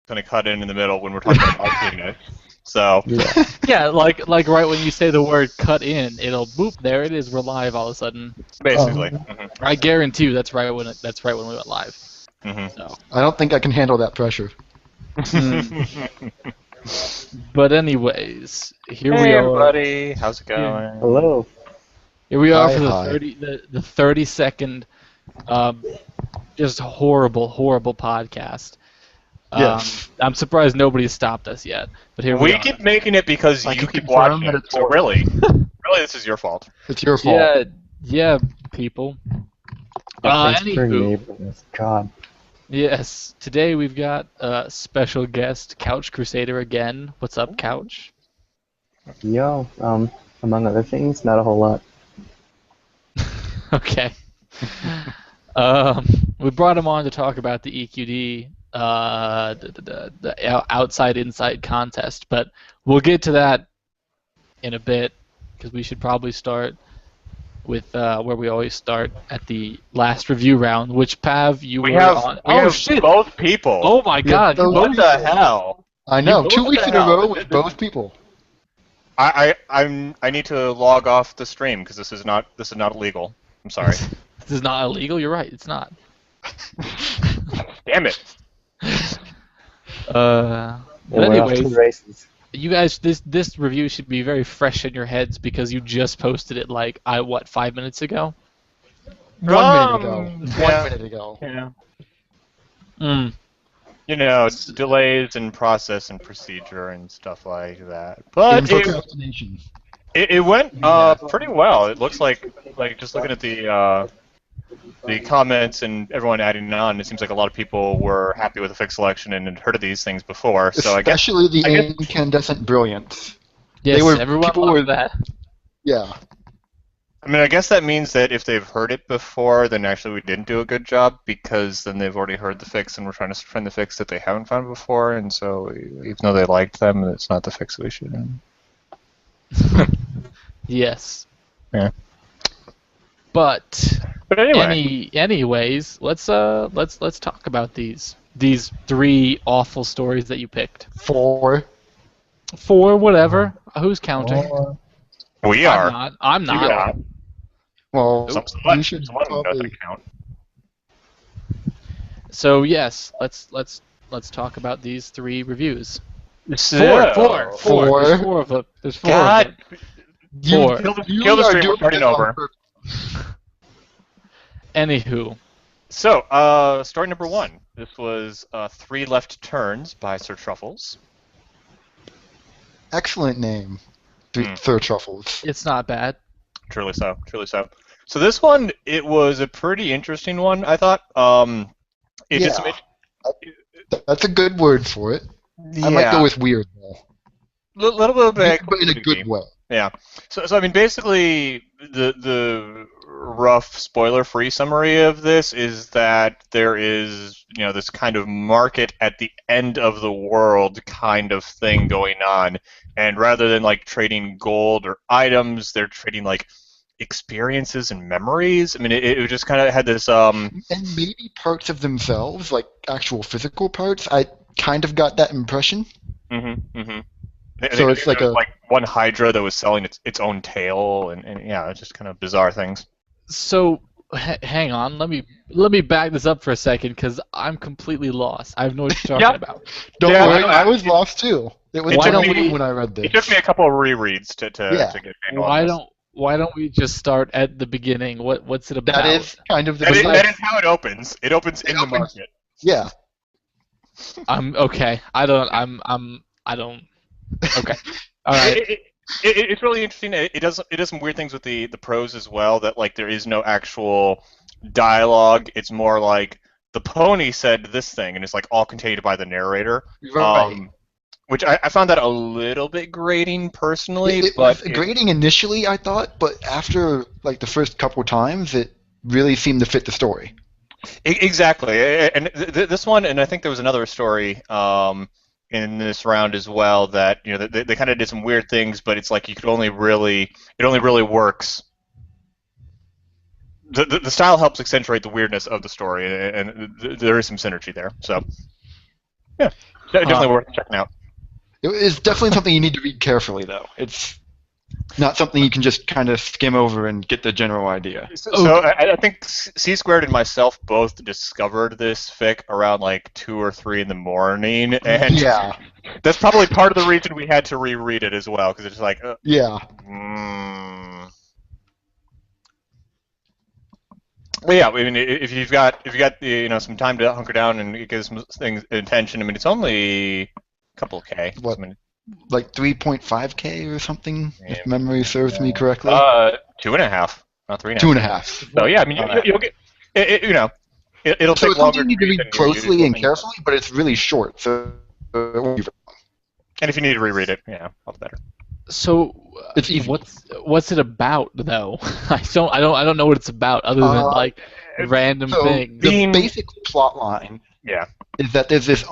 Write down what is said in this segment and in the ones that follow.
kind of cut in the middle when we're talking about penis. So Yeah, like right when you say the word "cut in," it'll boop. There it is. We're live all of a sudden. basically, I guarantee you that's right when we went live. So. I don't think I can handle that pressure. But anyways, here hey we are. everybody, how's it going? Hello. Here we are Hi, for the hi. 30-second, just horrible podcast. Yes. I'm surprised nobody's stopped us yet. But here we are. keep making it because I you can keep confirm watching that it. it's So really, this is your fault. It's your fault. Yeah, people. Thanks for Anywho, enabling us. God. yes, today we've got a special guest, Couch Crusader again. What's up, Couch? Yo, among other things, not a whole lot. Okay. We brought him on to talk about the EQD, the outside-inside contest, but we'll get to that in a bit because we should probably start with where we always start at the last review round, which Pav, We were have, on. we have Shit! both people. Oh my God! both You What both- the hell? I know. You 2 both weeks in a hell. row with both people. I need to log off the stream because this is not illegal. I'm sorry. This is not illegal. You're right. It's not. Damn it. But We're off to anyways, the races. you guys, this review should be very fresh in your heads because you just posted it 5 minutes ago? 1 minute ago. yeah. 1 minute ago. Yeah. Mm. You know, delays in process and procedure and stuff like that. But Procrastination. it went pretty well. It looks like just looking at the comments and everyone adding on, it seems like a lot of people were happy with the fixed selection and had heard of these things before. So Especially the I guess- incandescent brilliance. Yes, everyone people loved were- that. Yeah. I mean, I guess that means that if they've heard it before, then actually we didn't do a good job because then they've already heard the fix and we're trying to find the fix that they haven't found before, and so even though they liked them, it's not the fix that we should have. Yes. Yeah. But anyway, anyways, let's talk about these 3 awful stories that you picked. 4. 4, whatever. Who's counting? we are. I'm You not. got. Well, Someone you should doesn't probably... count. So yes, let's talk about these 3 reviews. So- Four. Four. There's 4 of them. There's 4 God. of them. You, 4. Kill the are stream, doing we're starting this on over. purpose. Anywho, So, story number 1. This was 3 Left Turns by Sir Truffles. Excellent name. Hmm. Sir Truffles. it's not bad. Truly so. Truly so. So this one, it was a pretty interesting one, I thought. It did some. That's a good word for it. I might go with weird, though. little bit, But in a good way. Yeah. So I mean, basically, the rough spoiler-free summary of this is that there is, this kind of market at the end of the world kind of thing going on, and rather than trading gold or items, they're trading experiences and memories. I mean, it just kind of had this. And maybe parts of themselves, like actual physical parts. I kind of got that impression. Mm-hmm. Mm-hmm. So it's like one Hydra that was selling its own tail, and yeah, it's just kind of bizarre things. So hang on, let me back this up for a second because I'm completely lost. I have no what you're talking about. Don't Yeah, worry, no, I was lost too. It was Why don't different we- when I read this. It took me a couple of rereads to get a handle on this. Why don't we just start at the beginning? What's it about? That is kind of the That is how it opens. It opens in the opens- market. Yeah. I'm okay. I don't. Okay. All right. It's really interesting. It does some weird things with the prose as well. That there is no actual dialogue. It's more like the pony said this thing, and it's all contained by the narrator. Right. Which I found that a little bit grating personally. It but was grating initially, I thought, but after the first couple times, it really seemed to fit the story. Exactly. And this one, and I think there was another story in this round as well that they kind of did some weird things, but it's it only really works. The style helps accentuate the weirdness of the story, and there is some synergy there. So, yeah. Definitely worth checking out. It is definitely something you need to read carefully, though. It's not something you can just kind of skim over and get the general idea. So I think C Squared and myself both discovered this fic around like 2 or 3 in the morning, and Yeah, that's probably part of the reason we had to reread it as well, because it's like, yeah. Well, yeah. I mean, if you've got some time to hunker down and give some things attention, I mean, it's only a couple of K. What? I mean, Like 3.5K or something, Yeah. if memory serves me correctly. 2.5, not 3.5. 2.5. So yeah, I mean, you'll get it'll So take it's longer something you need to read read than your closely usual and thing. carefully, but it's really short, so it won't be very long. And if you need to reread it, all the better. So It's easy. what's it about though? I don't know what it's about other than like random So things. the basic plot line Yeah. is that there's this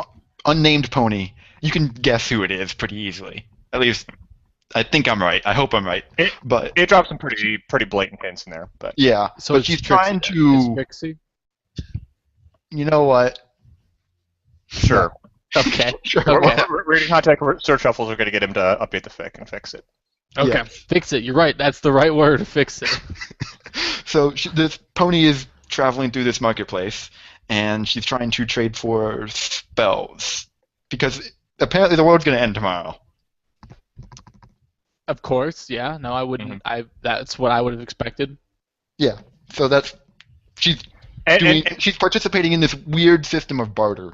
unnamed pony. You can guess who it is pretty easily. At least, I think I'm right. I hope I'm right. But It drops some pretty blatant hints in there, but yeah, So but it's she's Trixie trying then. It's to. Trixie? You know what? sure. Okay. Sure. Okay. We're going to contact Search Shuffles. We're going to get him to update the fic and fix it. Okay. Yeah. Fix it. You're right. That's the right word. Fix it. So this pony is traveling through this marketplace, and she's trying to trade for spells because apparently the world's going to end tomorrow. Of course. Yeah. No, I wouldn't. That's what I would have expected. Yeah. So she's And she's participating in this weird system of barter.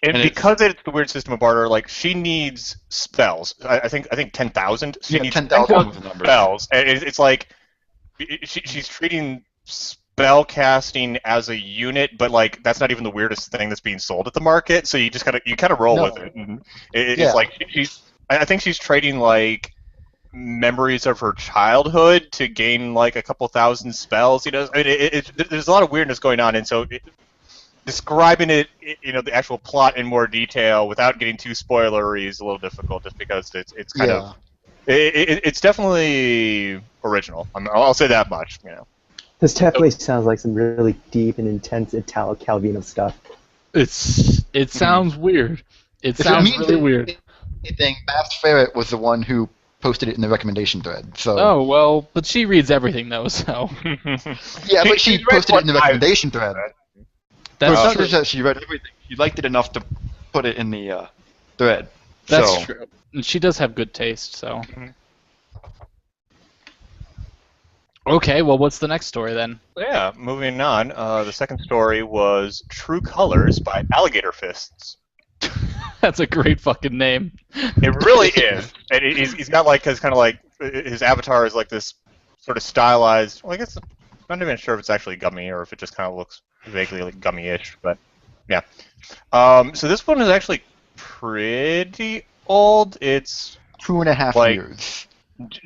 And because it's the weird system of barter, like she needs spells. I think 10,000. She needs 10,000 was the number. spells. And it's like she's treating spell casting as a unit, but like that's not even the weirdest thing that's being sold at the market. So you just kind of roll No. with it. And it's like I think she's trading like memories of her childhood to gain like a couple thousand spells. I mean, there's a lot of weirdness going on, and so describing it, the actual plot in more detail without getting too spoilery is a little difficult, just because it's kind of it's definitely original. I'll say that much. This definitely sounds like some really deep and intense Italo Calvino stuff. It sounds weird. It If sounds means really weird. Anything, Bass Ferret was the one who posted it in the recommendation thread. So Oh well, but she reads everything though, so yeah, but she read posted it in the what I- recommendation thread. that's It's not true. just that she read everything. She liked it enough to put it in the thread. That's So, true. And she does have good taste, so. Okay, well, what's the next story then? Yeah, moving on. The second story was True Colors by Alligator Fists. That's a great fucking name. It really is. And he's got like his avatar is like this sort of stylized. Well, I guess I'm not even sure if it's actually gummy or if it just kind of looks vaguely like gummy-ish, but yeah. So this one is actually pretty old. It's 2.5 like- years.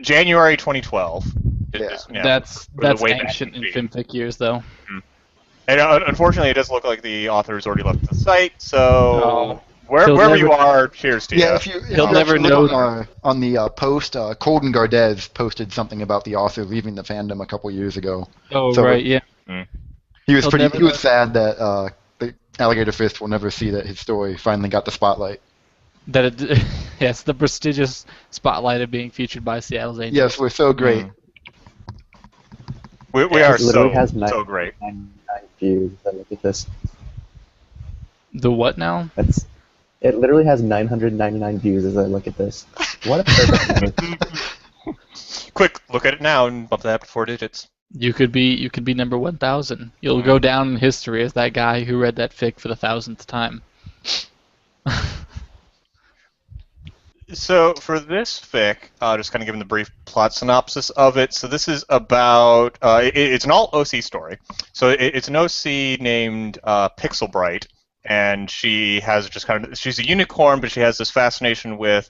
January 2012. Yeah. That's way back ancient in in FimFic years, though. And unfortunately, it does look like the author has already left the site. So Oh. He'll wherever never- you are, cheers to you. Yeah, if you He'll actually never look know. on the post, Colden Gardez posted something about the author leaving the fandom a couple years ago. Oh, So- right, yeah. He was He'll never he was know. sad that the Alligator Fist will never see that his story finally got the spotlight. That it, yes, the prestigious spotlight of being featured by Seattle's Angels. Yes, we're so great. We Yeah, are it literally has so great. 999 views. I look at this. The what now? It literally has 999 views as I look at this. What a perfect number. Quick, look at it now and bump that up to 4 digits. You could be number 1,000. You'll go down in history as that guy who read that fic for the 1,000th time. So for this fic, just kind of giving the brief plot synopsis of it. So this is about it's an all OC story. So it's an OC named Pixel Bright, and she has just she's a unicorn, but she has this fascination with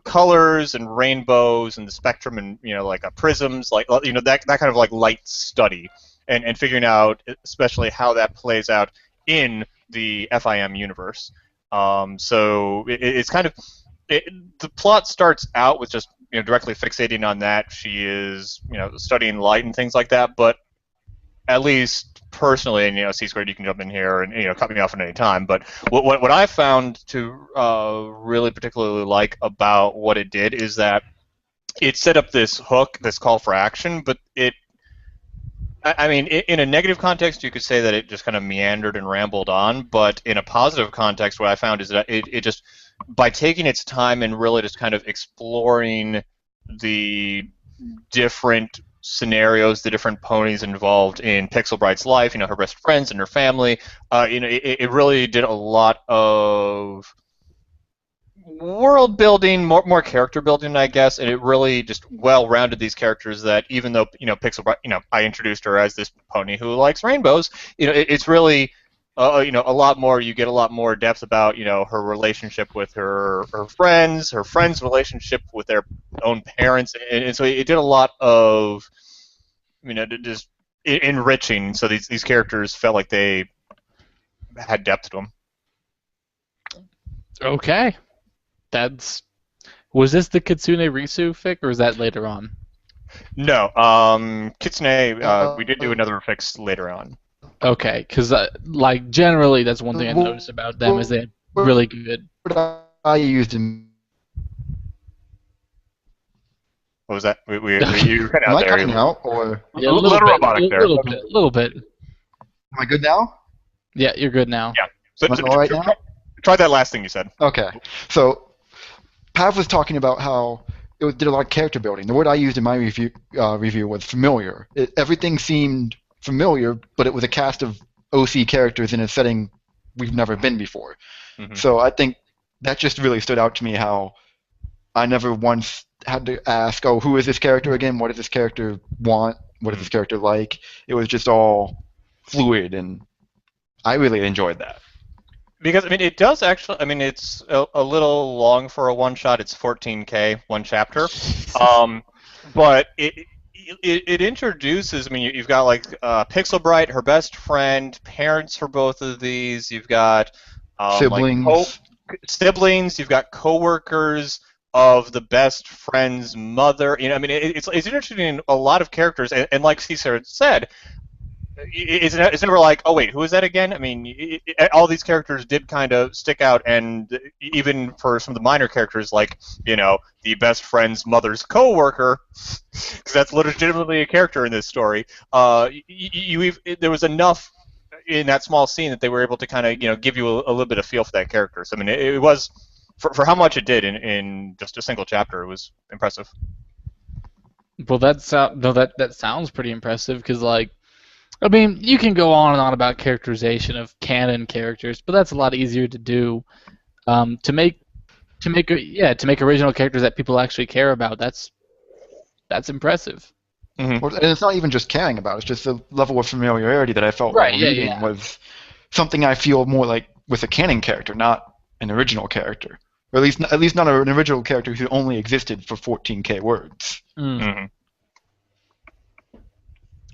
colors and rainbows and the spectrum and like prisms, like that kind of like light study, and figuring out especially how that plays out in the FIM universe. So it's kind of. The plot starts out with just directly fixating on that she is studying light and things like that, but at least personally, and C-squared, you can jump in here and cut me off at any time. But what I found to really particularly like about what it did is that it set up this hook, this call for action, but I mean, in a negative context, you could say that it just kind of meandered and rambled on, but in a positive context, what I found is that it just, by taking its time and really just kind of exploring the different scenarios, the different ponies involved in Pixel Bright's life, her best friends and her family, it really did a lot of world building, more character building, I guess, and it really just well-rounded these characters that even though, Pixel Bright, I introduced her as this pony who likes rainbows, it's really, a lot more, you get a lot more depth about, her relationship with her friends, her friends' relationship with their own parents, and so it did a lot of, just enriching, so these characters felt like they had depth to them. Okay. Was this the Kitsune Risu fic, or is that later on? No, Kitsune, we did do another fix later on. Okay, because generally that's one thing I noticed about them is they're really good. What I used in. What was that? You cut out Am I there. cutting out, or Yeah, a little robotic there. A little bit. am I good now? Yeah, you're good now. Yeah. Am I all right now? Try that last thing you said. Okay. So, Pav was talking about how it did a lot of character building. The word I used in my review was familiar. Everything seemed familiar, but it was a cast of OC characters in a setting we've never been before. Mm-hmm. So I think that just really stood out to me, how I never once had to ask, oh, who is this character again? What does this character want? What is this character like? It was just all fluid, and I really enjoyed that. Because, it does actually, it's a little long for a one-shot. It's 14K, one chapter. But it introduces, you've got, Pixel Bright, her best friend, parents for both of these. You've got Siblings. Siblings. You've got coworkers of the best friend's mother. It's interesting in a lot of characters. And like Cesar said, it's never like, oh wait, who is that again? All these characters did kind of stick out, and even for some of the minor characters, like the best friend's mother's coworker, because that's legitimately a character in this story. There was enough in that small scene that they were able to kind of give you a little bit of feel for that character. So it was for how much it did in just a single chapter, it was impressive. Well, that sounds pretty impressive because you can go on and on about characterization of canon characters, but that's a lot easier to do. To make original characters that people actually care about. That's impressive. Mm-hmm. And it's not even just caring about; it's just the level of familiarity that I felt while reading was something I feel more like with a canon character, not an original character, or at least not an original character who only existed for 14K words. Mm-hmm.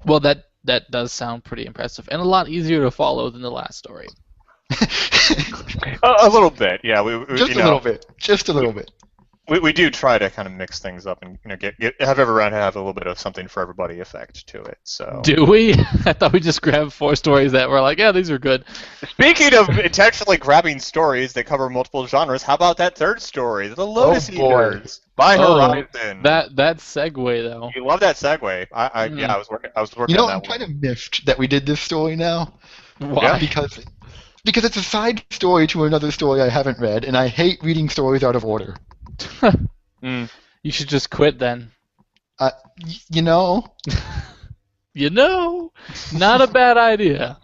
Well, that does sound pretty impressive, and a lot easier to follow than the last story. A little bit, yeah. Just a little bit. We do try to kind of mix things up and have every round have a little bit of something for everybody effect to it. So do we? I thought we just grabbed 4 stories that were like, yeah, these are good. Speaking of intentionally grabbing stories that cover multiple genres, how about that third story, The Lotus Eaters by Horizon? That segue though. You love that segue. I was working on that I'm kind of miffed that we did this story now. Why? Yeah. Because it's a side story to another story I haven't read, and I hate reading stories out of order. You should just quit then. You know? Not a bad idea.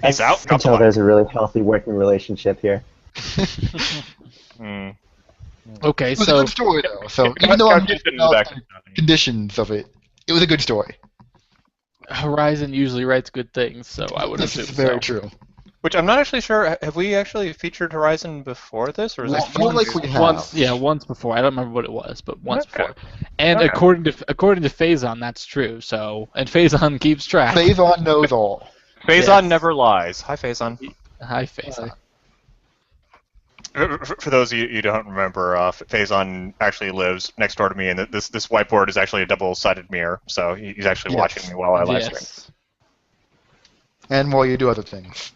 He's out. I can tell there's a really healthy working relationship here. Okay, it was a good story, though. So even though I'm about the conditions of it, it was a good story. Horizon usually writes good things, so I would assume This is very so. true. Which I'm not actually sure. Have we actually featured Horizon before this, or is I this feel like we have. Once before. I don't remember what it was, but once Okay. before. And Okay. according to Phazon, that's true. So, and Phazon keeps track. Phazon knows all. Phazon Yes. never lies. Hi, Phazon. Hi, Phazon. For those of you who don't remember, Phazon actually lives next door to me, and this whiteboard is actually a double-sided mirror, so he's actually watching me while I live stream. Yes. And while you do other things.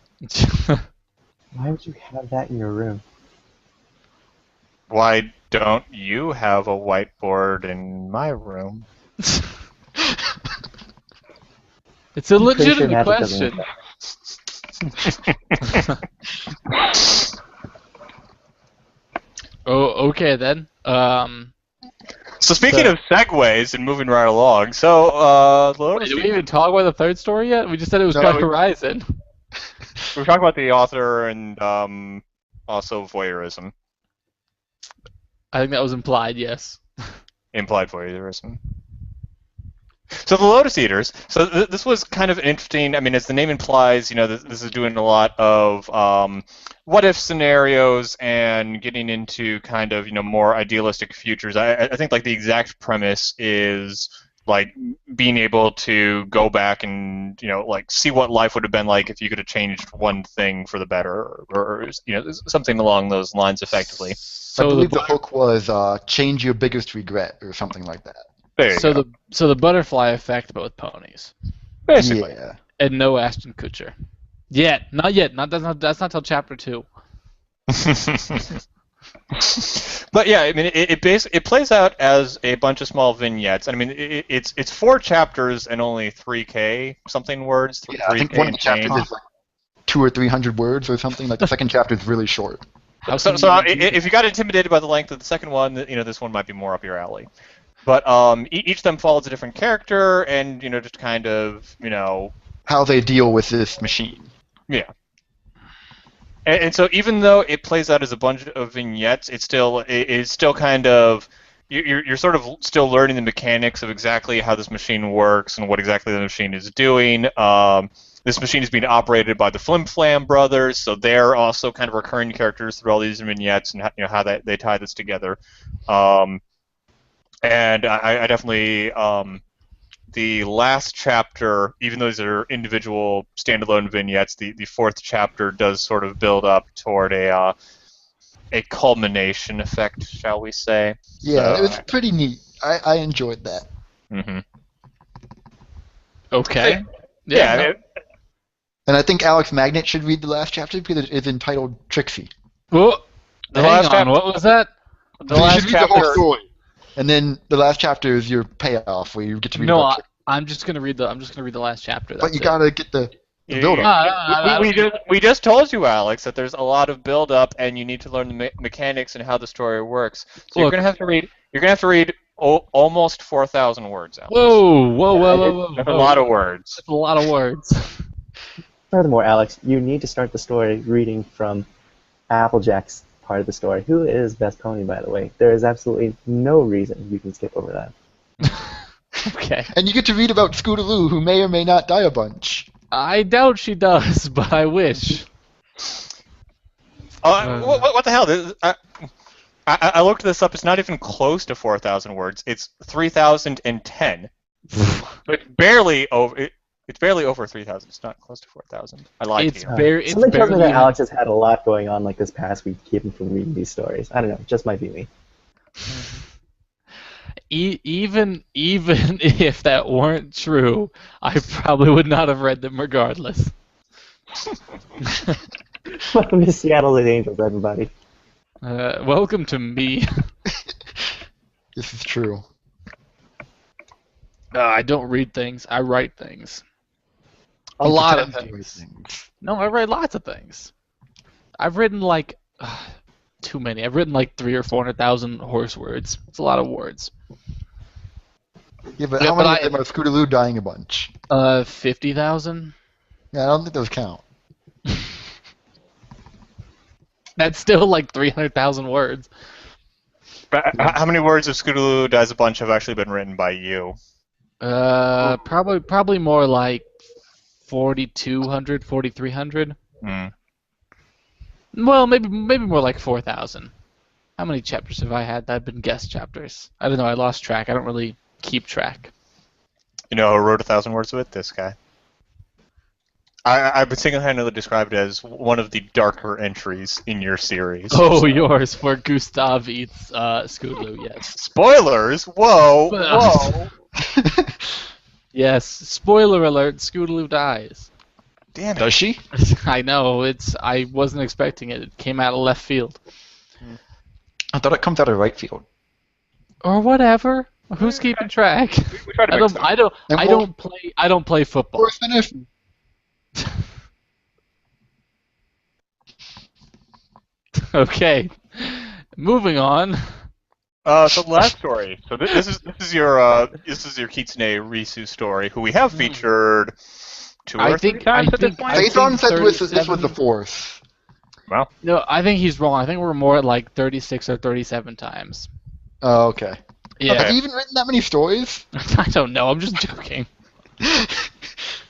Why would you have that in your room? Why don't you have a whiteboard in my room? It's a I'm pretty sure legitimate magic doesn't question. work Oh, okay then. So speaking So- of segues and moving right along, Wait, did we even talk about the third story yet? We just said it was No, called we- Horizon. we're talking about the author and also voyeurism, I think that was implied, yes. implied voyeurism. So the Lotus Eaters. So this was kind of interesting. I mean, as the name implies, this is doing a lot of what if scenarios and getting into kind of more idealistic futures. I think like the exact premise is like being able to go back and like see what life would have been like if you could have changed one thing for the better, or something along those lines, effectively. I So believe the, the hook was change your biggest regret or something like that. There you go. the butterfly effect, but with ponies, Basically. Yeah. and no Ashton Kutcher. Yet, not yet. That's not till chapter 2. But yeah, I mean, it plays out as a bunch of small vignettes. I mean, it's 4 chapters and only 3K something words. Yeah, I think 3K one of the chapters change. is like 200 or 300 words or something. Like the second chapter is really short. How So, can so you do if you got intimidated by the length of the second one, this one might be more up your alley. But each of them follows a different character, and just kind of How they deal with this machine. yeah. And so even though it plays out as a bunch of vignettes, it's still kind of you're sort of still learning the mechanics of exactly how this machine works and what exactly the machine is doing. This machine is being operated by the Flim Flam brothers, so they're also kind of recurring characters through all these vignettes and how they tie this together. And I definitely the last chapter, even though these are individual standalone vignettes, the 4th chapter does sort of build up toward a culmination effect, shall we say? Yeah, So, it was pretty neat. I enjoyed that. Mm-hmm. Okay. Yeah, no. And I think Alex Magnet should read the last chapter because it is entitled Trixie. Oh, The hang last on. chapter- What was that? The So you last should read the whole chapter. story. And then the last chapter is your payoff where you get to read No, about Trixie. I'm just gonna read the last chapter. But That's you it. gotta get the build up. No, We just told you, Alex, that there's a lot of build up, and you need to learn the mechanics and how the story works. So you're Look. gonna have to read. You're gonna have to read almost 4,000 words, Alex. Whoa. That's a lot of words. That's a lot of words. Furthermore, Alex, you need to start the story reading from Applejack's part of the story. Who is Best Pony, by the way? There is absolutely no reason you can skip over that. Okay. And you get to read about Scootaloo, who may or may not die a bunch. I doubt she does, but I wish. What the hell? I looked this up. It's not even close to 4,000 words. It's 3,010. But barely over. It's barely over 3,000. It's not close to 4,000. I lied It's to you. very. It's Something tells me barely. that Alex has had a lot going on like this past week to keep him from reading these stories. I don't know, it just might be me. Even if that weren't true, I probably would not have read them regardless. Welcome to Seattle with Angels, everybody. Welcome to me. This is true. I don't read things. I write things. A lot of Pretend things. No, I write lots of things. I've written like too many. I've written like 300,000 or 400,000 horse words. It's a lot of words. Yeah, but Yeah, how but many of them are Scootaloo dying a bunch? 50,000. Yeah, I don't think those count. That's still like 300,000 words. But how many words of Scootaloo Dies a Bunch have actually been written by you? Probably more like 4,200, 4,300. Mm. Well, maybe more like 4,000. How many chapters have I had that have been guest chapters? I don't know. I lost track. I don't really keep track. You know who wrote 1,000 words of it? This guy. I would single-handedly describe it as one of the darker entries in your series. Oh, yours for Gustav eats Scootaloo. Yes. Spoilers! Whoa! Yes. Spoiler alert. Scootaloo dies. Damn it. Does she? I know. I wasn't expecting it. It came out of left field. I thought it comes out of right field. Or whatever. Who's keeping track? We try to I mix don't. it up. I don't. And I we'll- don't play. I don't play football. Or finish. Okay. Moving on. So the last story. So this is your Kitsune Risu story, who we have featured two or three times at this point. Faison said this was the 37 fourth. Well, No, I think he's wrong. I think we're more at like 36 or 37 times. Oh, okay. Yeah. Have you even written that many stories? I don't know. I'm just joking.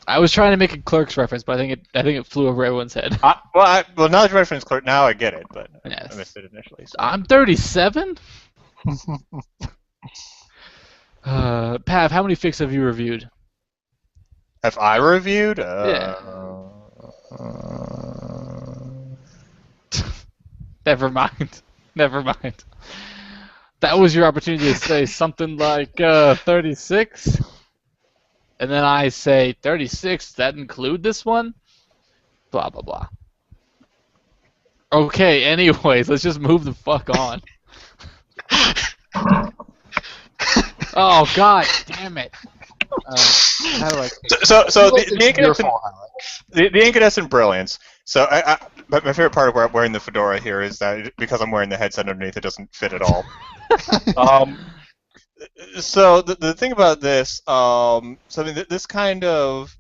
I was trying to make a Clerks reference, but I think it flew over everyone's head. well, now that you reference Clerk, now I get it, but Yes. I missed it initially. So. I'm 37. Pav, how many fics have you reviewed? Have I reviewed? Never mind. Never mind. That was your opportunity to say something like 36, and then I say 36. Does that include this one? Blah blah blah. Okay. Anyways, let's just move the fuck on. Oh god damn it. How do I? So the It's your incandescent, fault, Alex. the incandescent brilliance. So my favorite part of wearing the fedora here is that because I'm wearing the headset underneath, it doesn't fit at all. So the thing about this, this kind of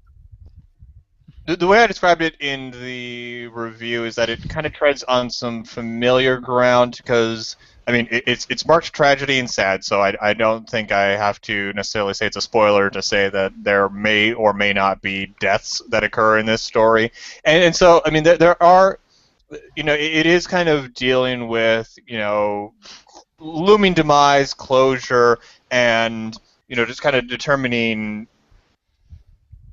the way I described it in the review is that it kind of treads on some familiar ground because it's marked tragedy and sad, so I don't think I have to necessarily say it's a spoiler to say that there may or may not be deaths that occur in this story, and so there are, it is kind of dealing with looming demise, closure, and just kind of determining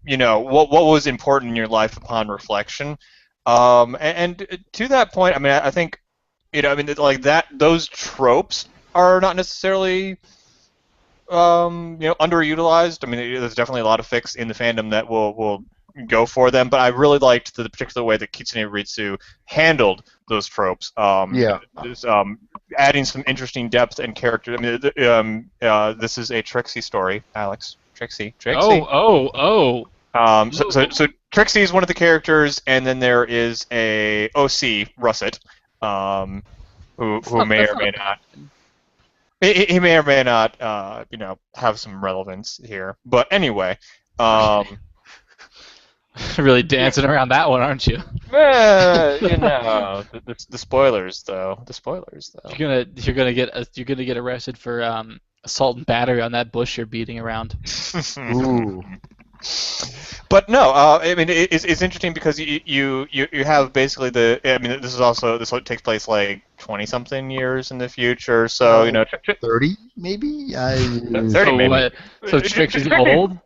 what was important in your life upon reflection, and to that point, I think. Like that. Those tropes are not necessarily, underutilized. There's definitely a lot of fics in the fandom that will go for them. But I really liked the particular way that Kitsune Ritsu handled those tropes. Yeah. Adding some interesting depth and character. This is a Trixie story, Alex. Trixie. Oh. So Trixie is one of the characters, and then there is a OC, Russet. Who may or may not. He may or may not, have some relevance here. But anyway, really dancing around that one, aren't you? the spoilers though. The spoilers though. You're gonna get arrested for assault and battery on that bush you're beating around. Ooh. But no, it's interesting because you have basically this takes place like 20-something years in the future, so 30 maybe. 30 maybe. So Trixie's old?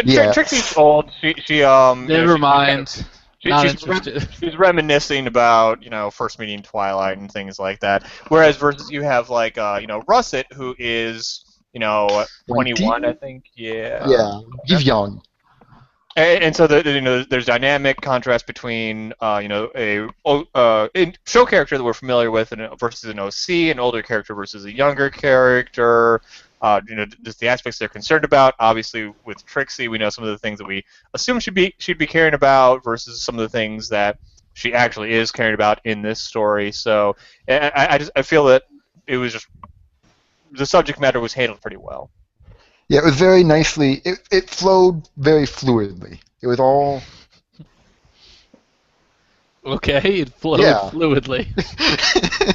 Yeah. Trixie's old. She Never mind. Not interested. She's reminiscing about first meeting Twilight and things like that. Whereas versus you have like Russet, who is 21, I think. Yeah. Yeah. He's young. And so there's dynamic contrast between a show character that we're familiar with versus an OC, an older character versus a younger character. Just the aspects they're concerned about. Obviously, with Trixie, we know some of the things that we assume she'd be caring about versus some of the things that she actually is caring about in this story. So I feel that it was just the subject matter was handled pretty well. Yeah, it was very nicely. It flowed very fluidly. It was all. Okay, it flowed fluidly.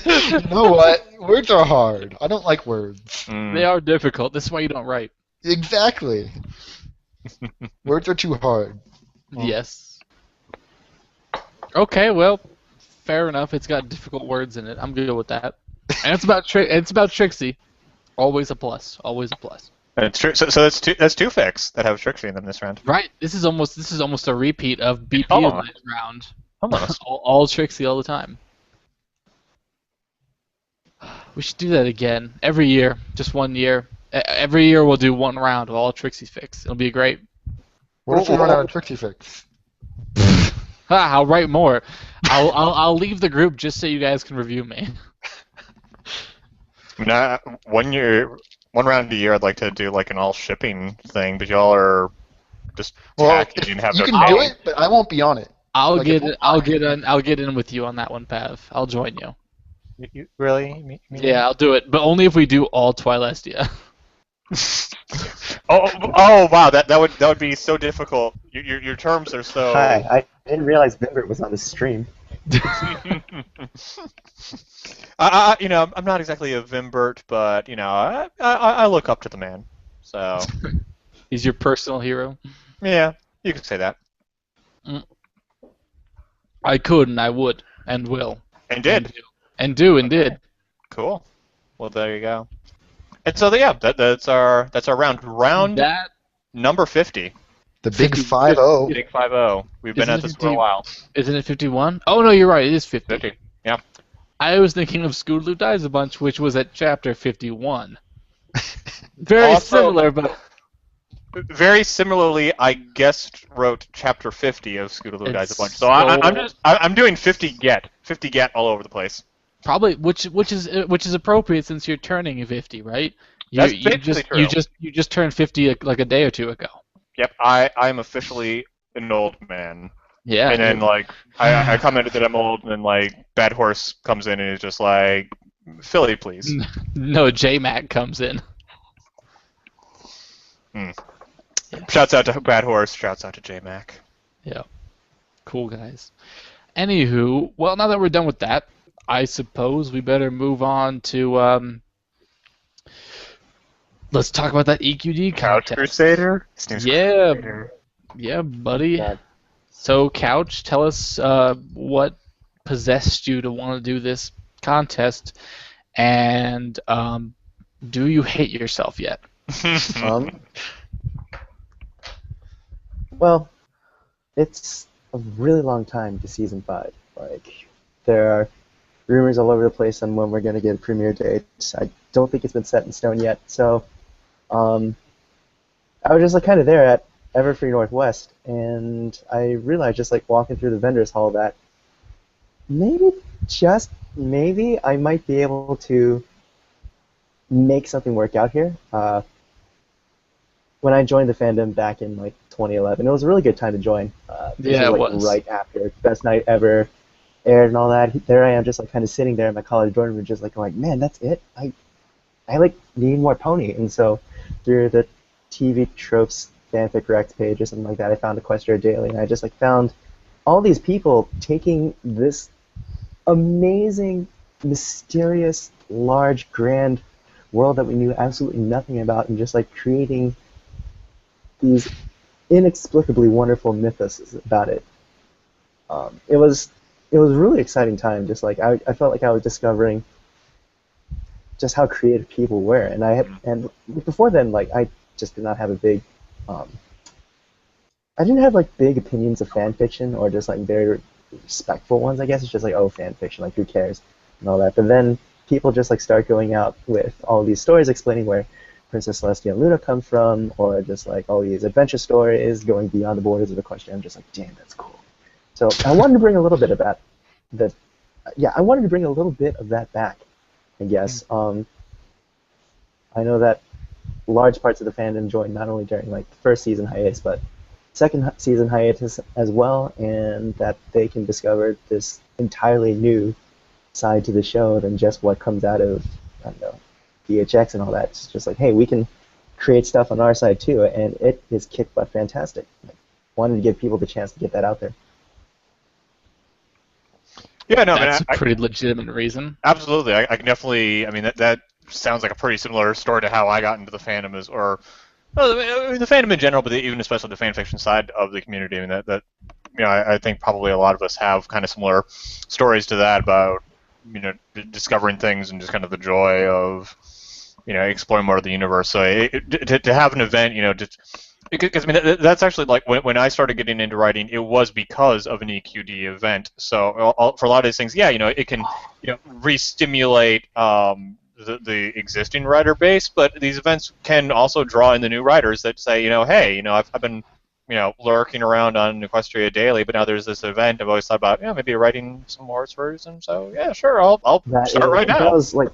You know what? Words are hard. I don't like words. They are difficult. This is why you don't write. Exactly. Words are too hard. Yes. Okay, well, fair enough. It's got difficult words in it. I'm good with that. And it's about Trixie. Always a plus. Always a plus. It's true. So that's two fics that have Trixie in them this round. Right. This is almost a repeat of BP Almost. this round. Almost. all Trixie all the time. We should do that again every year. Just 1 year. Every year we'll do one round of all Trixie fics. It'll be great. What if we run out of Trixie fix? I'll write more. I'll leave the group just so you guys can review me. I mean, one round a year, I'd like to do like an all shipping thing, but y'all are just Well, tacky and have you no can do pay. it, but I won't be on it. I'll Like, get if it. I'll get in with you on that one, Pav. I'll join you. You really? Yeah, I'll do it, but only if we do all Twilestia. Oh wow, that would be so difficult. Your terms are so. Hi, I didn't realize Vimbert was on the stream. I'm not exactly a Vimbert, but I look up to the man. So He's your personal hero. yeah, you could say that. I could and I would and will And did. and do and did. Cool. Well, there you go. And so yeah, that's our round That number 50. the big 50 5-0. Big 5-0. We've been Isn't at it this for 50? a while. isn't it 51? Oh no, you're right. It is 50. 50. Yeah. I was thinking of Scootaloo Dies a Bunch, which was at chapter 51. Very Also- similar, but Very similarly, I guest wrote chapter 50 of Scootaloo Dies a It's Bunch. So I'm doing 50 get all over the place. probably which is appropriate since you're turning 50, right? That's basically true. You just turned 50 like a day or two ago. Yep, I'm officially an old man. Yeah. And then like I commented that I'm old, and then like Bad Horse comes in and is just like, Philly, please. No, J-Mac comes in. Shouts out to Bad Horse. Shouts out to J Mac. Yeah. Cool guys. Anywho, well, now that we're done with that, I suppose we better move on to let's talk about that EQD Couch contest. Crusader. Yeah. Yeah, buddy. God. So, Couch, tell us what possessed you to want to do this contest, and do you hate yourself yet? Um, well, it's a really long time to season 5. Like, there are rumors all over the place on when we're going to get a premiere date. I don't think it's been set in stone yet. So, I was just like kind of there at Everfree Northwest, and I realized just like walking through the vendors hall that maybe, just maybe, I might be able to make something work out here. When I joined the fandom back in like 2011, it was a really good time to join. This Yeah, was, it like, was. right after Best Night Ever aired and all that. There I am, just like kind of sitting there in my college dorm room, just like, man, that's it. I like need more pony. And so through the TV tropes fanfic Rex page or something like that, I found Equestria Daily, and I just like found all these people taking this amazing, mysterious, large, grand world that we knew absolutely nothing about, and just like creating these inexplicably wonderful mythos about it. It was a really exciting time. Just like I felt like I was discovering just how creative people were, and and before then, like I just did not have a big I didn't have like big opinions of fan fiction, or just like very respectful ones. I guess it's just like, oh, fan fiction, like who cares and all that. But then people just like start going out with all these stories explaining where Princess Celestia and Luna come from, or just like all these adventure stories going beyond the borders of the question. I'm just like, damn, that's cool. So I wanted to bring a little bit of that. I wanted to bring a little bit of that back, I guess. I know that large parts of the fandom joined not only during like the first season hiatus, but second season hiatus as well, and that they can discover this entirely new side to the show than just what comes out of, I don't know, VHX and all that. It's just like, hey, we can create stuff on our side too, and it is kick butt fantastic. Wanted to give people the chance to get that out there. Yeah, no, That's I a pretty legitimate reason. absolutely. I can definitely. I mean, that sounds like a pretty similar story to how I got into the fandom, well, I mean, the fandom in general, but even especially the fan fiction side of the community. I mean, I think probably a lot of us have kind of similar stories to that about discovering things and just kind of the joy of exploring more of the universe. So to have an event, because I mean that's actually like when I started getting into writing, it was because of an EQD event. So for a lot of these things, yeah, it can re-stimulate the existing writer base, but these events can also draw in the new writers that say, hey, I've been lurking around on Equestria Daily, but now there's this event. I've always thought about, maybe writing some more stories, and so yeah, sure, I'll start right That now. was like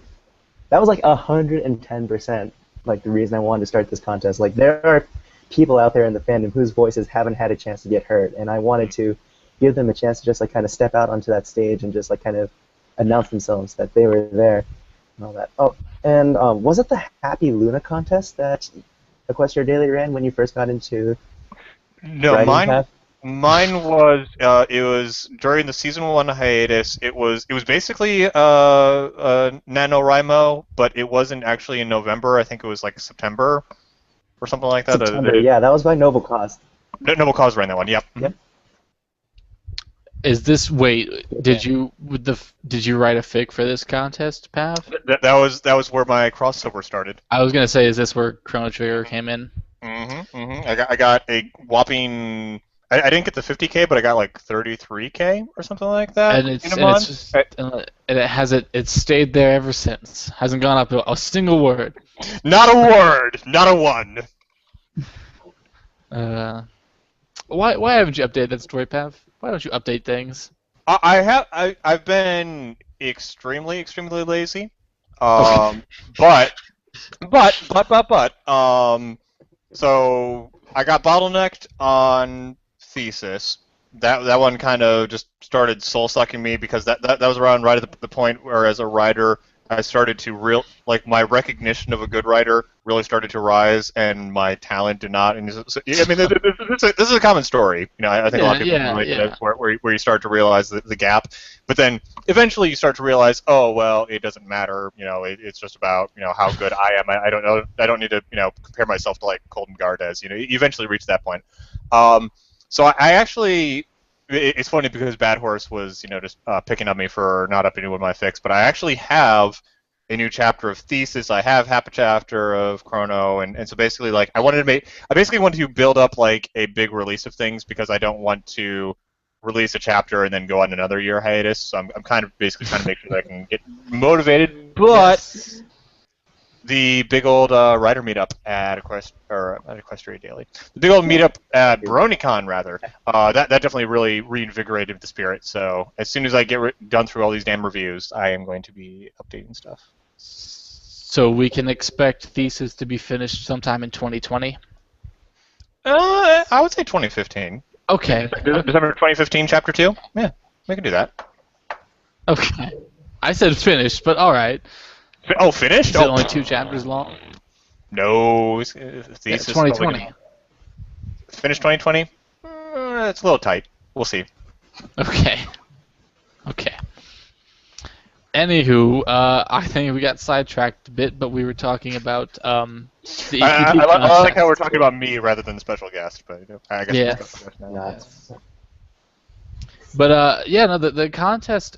110% like the reason I wanted to start this contest. Like there are people out there in the fandom whose voices haven't had a chance to get heard, and I wanted to give them a chance to just like kind of step out onto that stage and just like kind of announce themselves that they were there and all that. Oh, and was it the Happy Luna contest that Equestria Daily ran when you first got into No, writing mine path? mine was it was during the season 1 hiatus. It was basically NaNoWriMo, but it wasn't actually in November. I think it was like September or something like that. September, yeah, that was by Noble Cost. Noble Cause ran that one. Yep. Yep. Is this did you write a fic for this contest, Pav? That was where my crossover started. I was gonna say, is this where Chrono Trigger came in? I got a whopping. I didn't get the 50K, but I got like 33K or something like that. And it's stayed there ever since. Hasn't gone up a single word. Not a word, not a one. Why haven't you updated that story, Pav? Why don't you update things? I've been extremely lazy. But so I got bottlenecked on Thesis. That one kind of just started soul sucking me because that was around right at the point where, as a writer, I started to my recognition of a good writer really started to rise, and my talent did not. And so, I mean, this is a common story. I think a lot of people relate to this, where you start to realize the gap, but then eventually you start to realize, oh well, it doesn't matter. It's just about how good I am. I don't know. I don't need to compare myself to like Colton Gardes. You eventually reach that point. So I actually. It's funny because Bad Horse was, just picking on me for not updating one of my fics, but I actually have a new chapter of Thesis. I have half a chapter of Chrono, and so basically, like, I basically wanted to build up like a big release of things because I don't want to release a chapter and then go on another year hiatus. So I'm kind of basically trying to make sure that I can get motivated, but. Yes. The big old writer meetup at Equestria Daily. The big old meetup at BronyCon, rather. That definitely really reinvigorated the spirit. So as soon as I get done through all these damn reviews, I am going to be updating stuff. So we can expect Thesis to be finished sometime in 2020? I would say 2015. Okay. December 2015, Chapter 2? Yeah, we can do that. Okay. I said finished, but all right. Oh, finished? Is it only 2 chapters long? No, Thesis 2020. Finished 2020? It's a little tight. We'll see. Okay. Anywho, I think we got sidetracked a bit, but we were talking about the EPP I like how we're talking about me rather than the special guest, but I guess yeah. Special guest now. Yes. But the contest.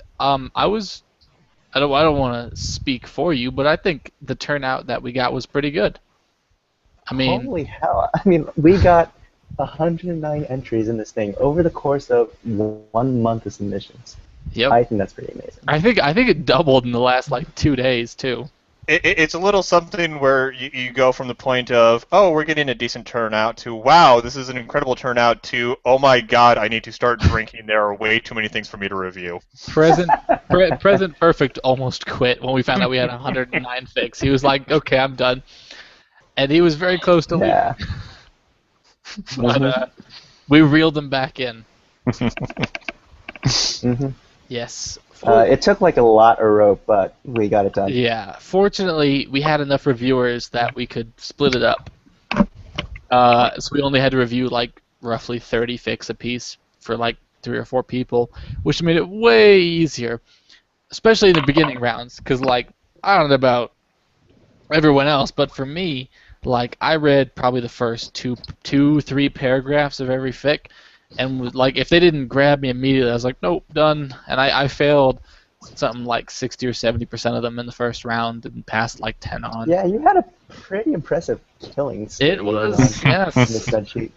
I don't want to speak for you, but I think the turnout that we got was pretty good. I mean, holy hell! I mean, we got 109 entries in this thing over the course of 1 month of submissions. Yep. I think that's pretty amazing. I think it doubled in the last 2 days too. It's a little something where you go from the point of, oh, we're getting a decent turnout, to, wow, this is an incredible turnout, to, oh my god, I need to start drinking. There are way too many things for me to review. Present Perfect almost quit when we found out we had 109 fics. He was like, okay, I'm done. And he was very close to leaving. But we reeled him back in. Mm-hmm. Yes. It took a lot of rope, but we got it done. Yeah. Fortunately, we had enough reviewers that we could split it up. So we only had to review roughly 30 fics apiece for 3 or 4 people, which made it way easier, especially in the beginning rounds. Because I don't know about everyone else, but for me, I read probably the first 3 paragraphs of every fic. And if they didn't grab me immediately, I was like, nope, done. And I failed something like 60 or 70% of them in the first round and passed 10 on. Yeah, you had a pretty impressive killing. It was, yes. In the spreadsheet.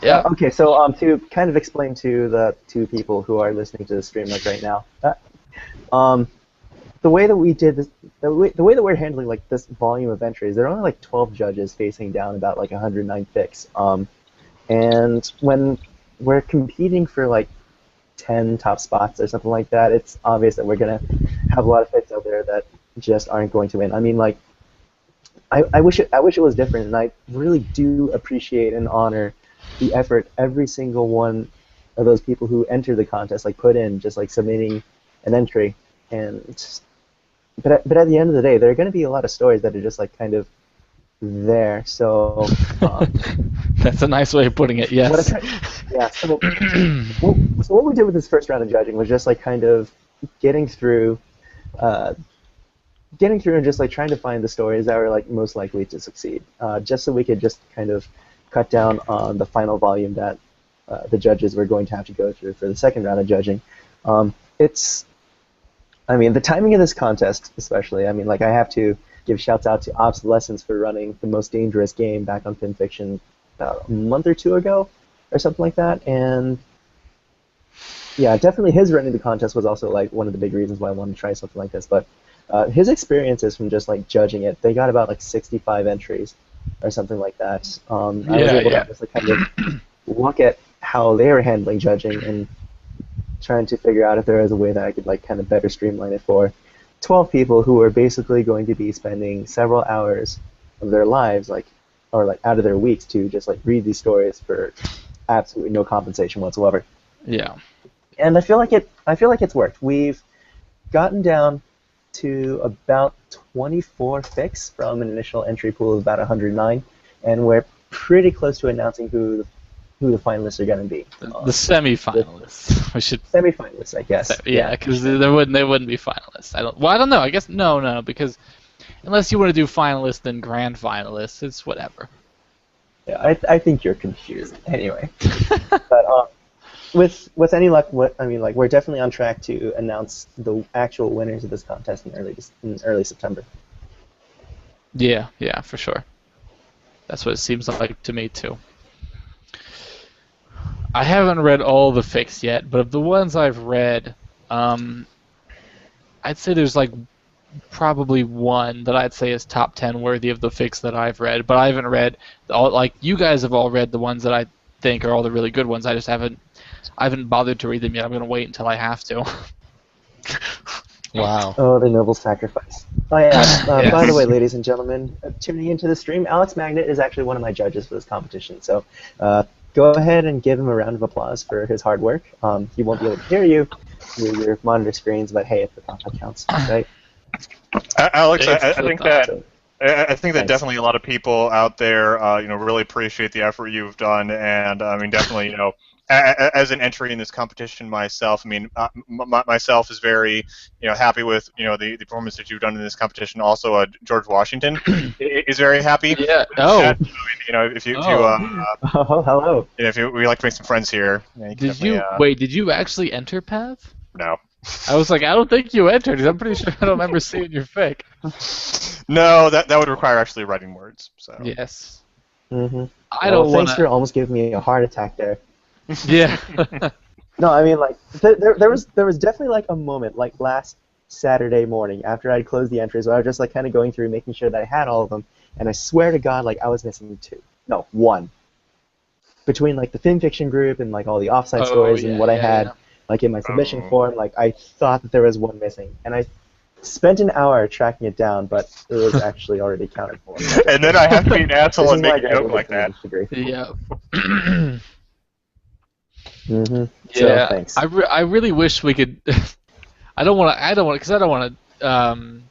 Yeah. Okay, so to kind of explain to the 2 people who are listening to the stream right now, the way that we did this, the way that we're handling this volume of entries, there are only 12 judges facing down about 109 fics. And when we're competing for like 10 top spots or something like that, it's obvious that we're gonna have a lot of fics out there that just aren't going to win. I mean, like, I wish it was different, and I really do appreciate and honor the effort every single one of those people who enter the contest like put in, just like submitting an entry. And but at the end of the day, there are going to be a lot of stories that are just like kind of there. So That's a nice way of putting it. what I Yes. tried, yeah. So what we did with this first round of judging was just like kind of getting through. Uh, Getting through and just like trying to find the stories that were like most likely to succeed, just so we could just kind of cut down on the final volume that the judges were going to have to go through for the second round of judging. It's, I mean, the timing of this contest, especially. I mean, like I have to give shouts out to Obsolescence for running the most dangerous game back on FinFiction about a month or two ago, or something like that, and yeah, definitely his running the contest was also like one of the big reasons why I wanted to try something like this. But his experiences from just like judging it, they got about like 65 entries or something like that. I was able to just like kind of look at how they were handling judging and trying to figure out if there was a way that I could like kind of better streamline it for 12 people who were basically going to be spending several hours of their lives, like, or like out of their weeks to just like read these stories for absolutely no compensation whatsoever. Yeah. And I feel like it's worked. We've gotten down to about 24 fics from an initial entry pool of about 109, and we're pretty close to announcing who the finalists are going to be. The semi-finalists. We should. Semi-finalists, I guess. Yeah, because they wouldn't be finalists. I don't know. I guess no, because unless you want to do finalists then grand finalists, it's whatever. Yeah, I think you're confused. Anyway, but with any luck, we're definitely on track to announce the actual winners of this contest in early September. Yeah, for sure. That's what it seems like to me too. I haven't read all the fics yet, but of the ones I've read, I'd say there's like probably one that I'd say is top 10 worthy of the fics that I've read, but I haven't read all, like you guys have all read the ones that I think are all the really good ones. I haven't bothered to read them yet. I'm going to wait until I have to. Wow. Oh, the noble sacrifice. Oh yeah. Yes. By the way, ladies and gentlemen, tuning into the stream, Alex Magnet is actually one of my judges for this competition. So go ahead and give him a round of applause for his hard work. He won't be able to hear you through your monitor screens, but hey, it's the thought that counts, right? Alex, I It's think the that So, I think that Thanks. definitely a lot of people out there, really appreciate the effort you've done, and I mean, definitely, as an entry in this competition myself, I mean, myself is very, happy with, the performance that you've done in this competition. Also, George Washington is very happy. Yeah. with Oh. that. I mean, if you Oh, hello. we like to make some friends here. You can Did you definitely, wait? Did you actually enter Pav? No. I was like, I don't think you entered. 'Cause I'm pretty sure I don't remember seeing your fic. No, that would require actually writing words. So. Yes. Mm-hmm. I don't want Thanks for almost giving me a heart attack there. Yeah. No, I mean, like, there was definitely like a moment, like last Saturday morning after I'd closed the entries, where I was just like kind of going through, making sure that I had all of them, and I swear to God, like I was missing one, between like the FinFiction group and like all the offsite stories and what I had, like in my submission form, like I thought that there was one missing, and I spent an hour tracking it down, but it was actually already accounted for. And then I have to be an asshole This and is why I make a joke graduated like from that. English degree. Yeah. Mm-hmm. Yeah. So, thanks. I really wish we could. I don't want to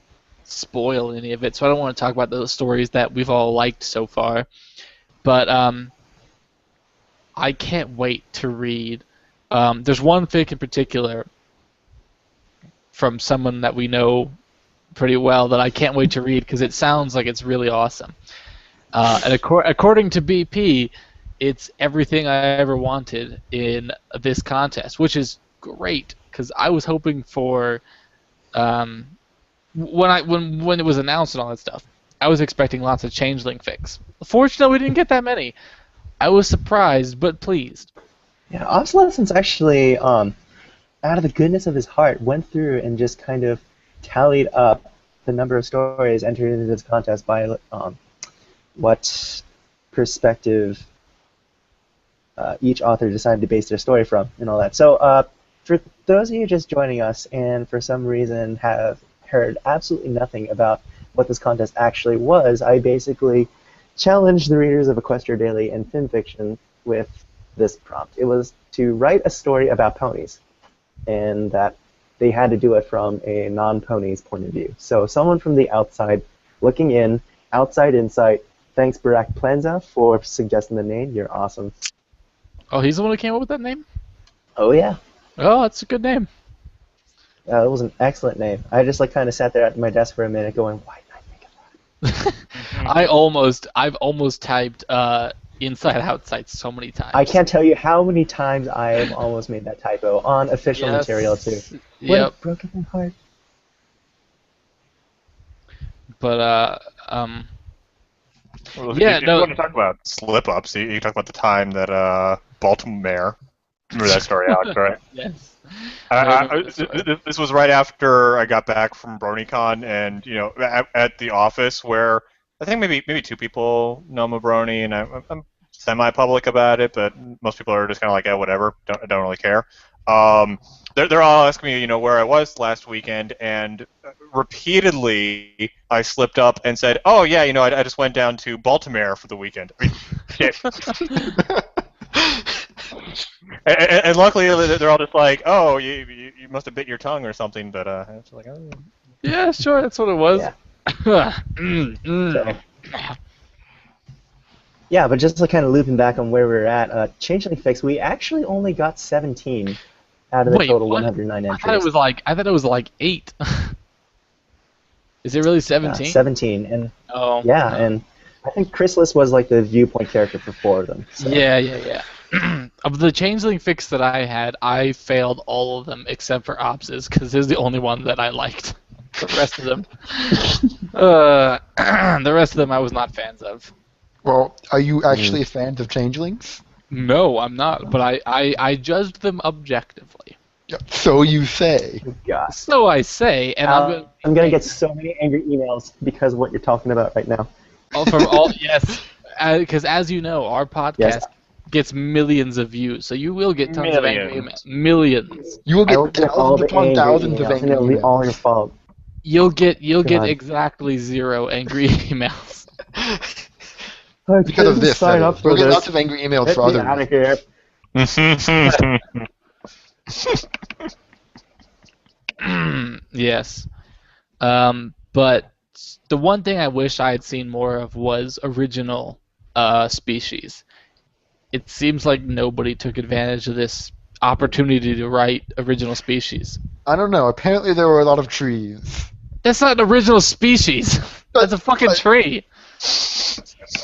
spoil any of it, so I don't want to talk about those stories that we've all liked so far. But I can't wait to read. There's one fic in particular from someone that we know pretty well that I can't wait to read because it sounds like it's really awesome. And according to BP, it's everything I ever wanted in this contest, which is great because I was hoping for when it was announced and all that stuff, I was expecting lots of changeling fics. Fortunately, we didn't get that many. I was surprised but pleased. Yeah, Obsolescence actually, out of the goodness of his heart, went through and just kind of tallied up the number of stories entered into this contest by what perspective each author decided to base their story from and all that. So for those of you just joining us and for some reason have heard absolutely nothing about what this contest actually was, I basically challenged the readers of Equestria Daily and FinFiction with this prompt. It was to write a story about ponies, and that they had to do it from a non-pony's point of view. So someone from the outside looking in, outside insight. Thanks, Barack Plenza, for suggesting the name. You're awesome. Oh, he's the one who came up with that name? Oh, yeah. Oh, that's a good name. It was an excellent name. I just kind of sat there at my desk for a minute going, why did I think of that? I've almost typed inside outside so many times. I can't tell you how many times I've almost made that typo on official material, too. Yep. What broke my heart? But, Well, yeah, if no. you want to talk about slip-ups, you can talk about the time that Baltimore. Remember that story, Alex, right? Yes. This was right after I got back from BronyCon, and at the office where I think maybe two people know I'm a Brony, and I'm semi-public about it, but most people are just kind of like, whatever, don't really care. They're all asking me, where I was last weekend, and repeatedly I slipped up and said, oh yeah, I just went down to Baltimore for the weekend. I mean, shit. And luckily they're all just like, oh, you must have bit your tongue or something, but I was like, oh. Yeah, sure, that's what it was. Yeah. Yeah, but just kind of looping back on where we were at, Changeling Fix, we actually only got 17 out of the total what? 109 entries. I thought it was like 8. Is it really 17? 17, and Oh. yeah, and I think Chrysalis was like the viewpoint character for 4 of them. So. Yeah. Of the Changeling Fix that I had, I failed all of them except for Ops's, because this is the only one that I liked. The rest of them, the rest of them I was not fans of. Well, are you actually fans of changelings? No, I'm not, but I judged them objectively. Yeah, so you say. God. So I say, and I'm gonna get so many angry emails because of what you're talking about right now. Yes, because as you know, our podcast gets millions of views, so you will get tons of angry emails. Millions. You will I get all thousands the upon angry thousands of emails, angry and it'll be all your emails. fault. You'll get God. exactly 0 angry emails. Because of this, sign that up is. for You'll get this. lots of angry emails Get for me other out of reasons. here. Yes. But the one thing I wish I had seen more of was original species. It seems like nobody took advantage of this opportunity to write original species. I don't know. Apparently there were a lot of trees. That's not an original species. That's a fucking tree.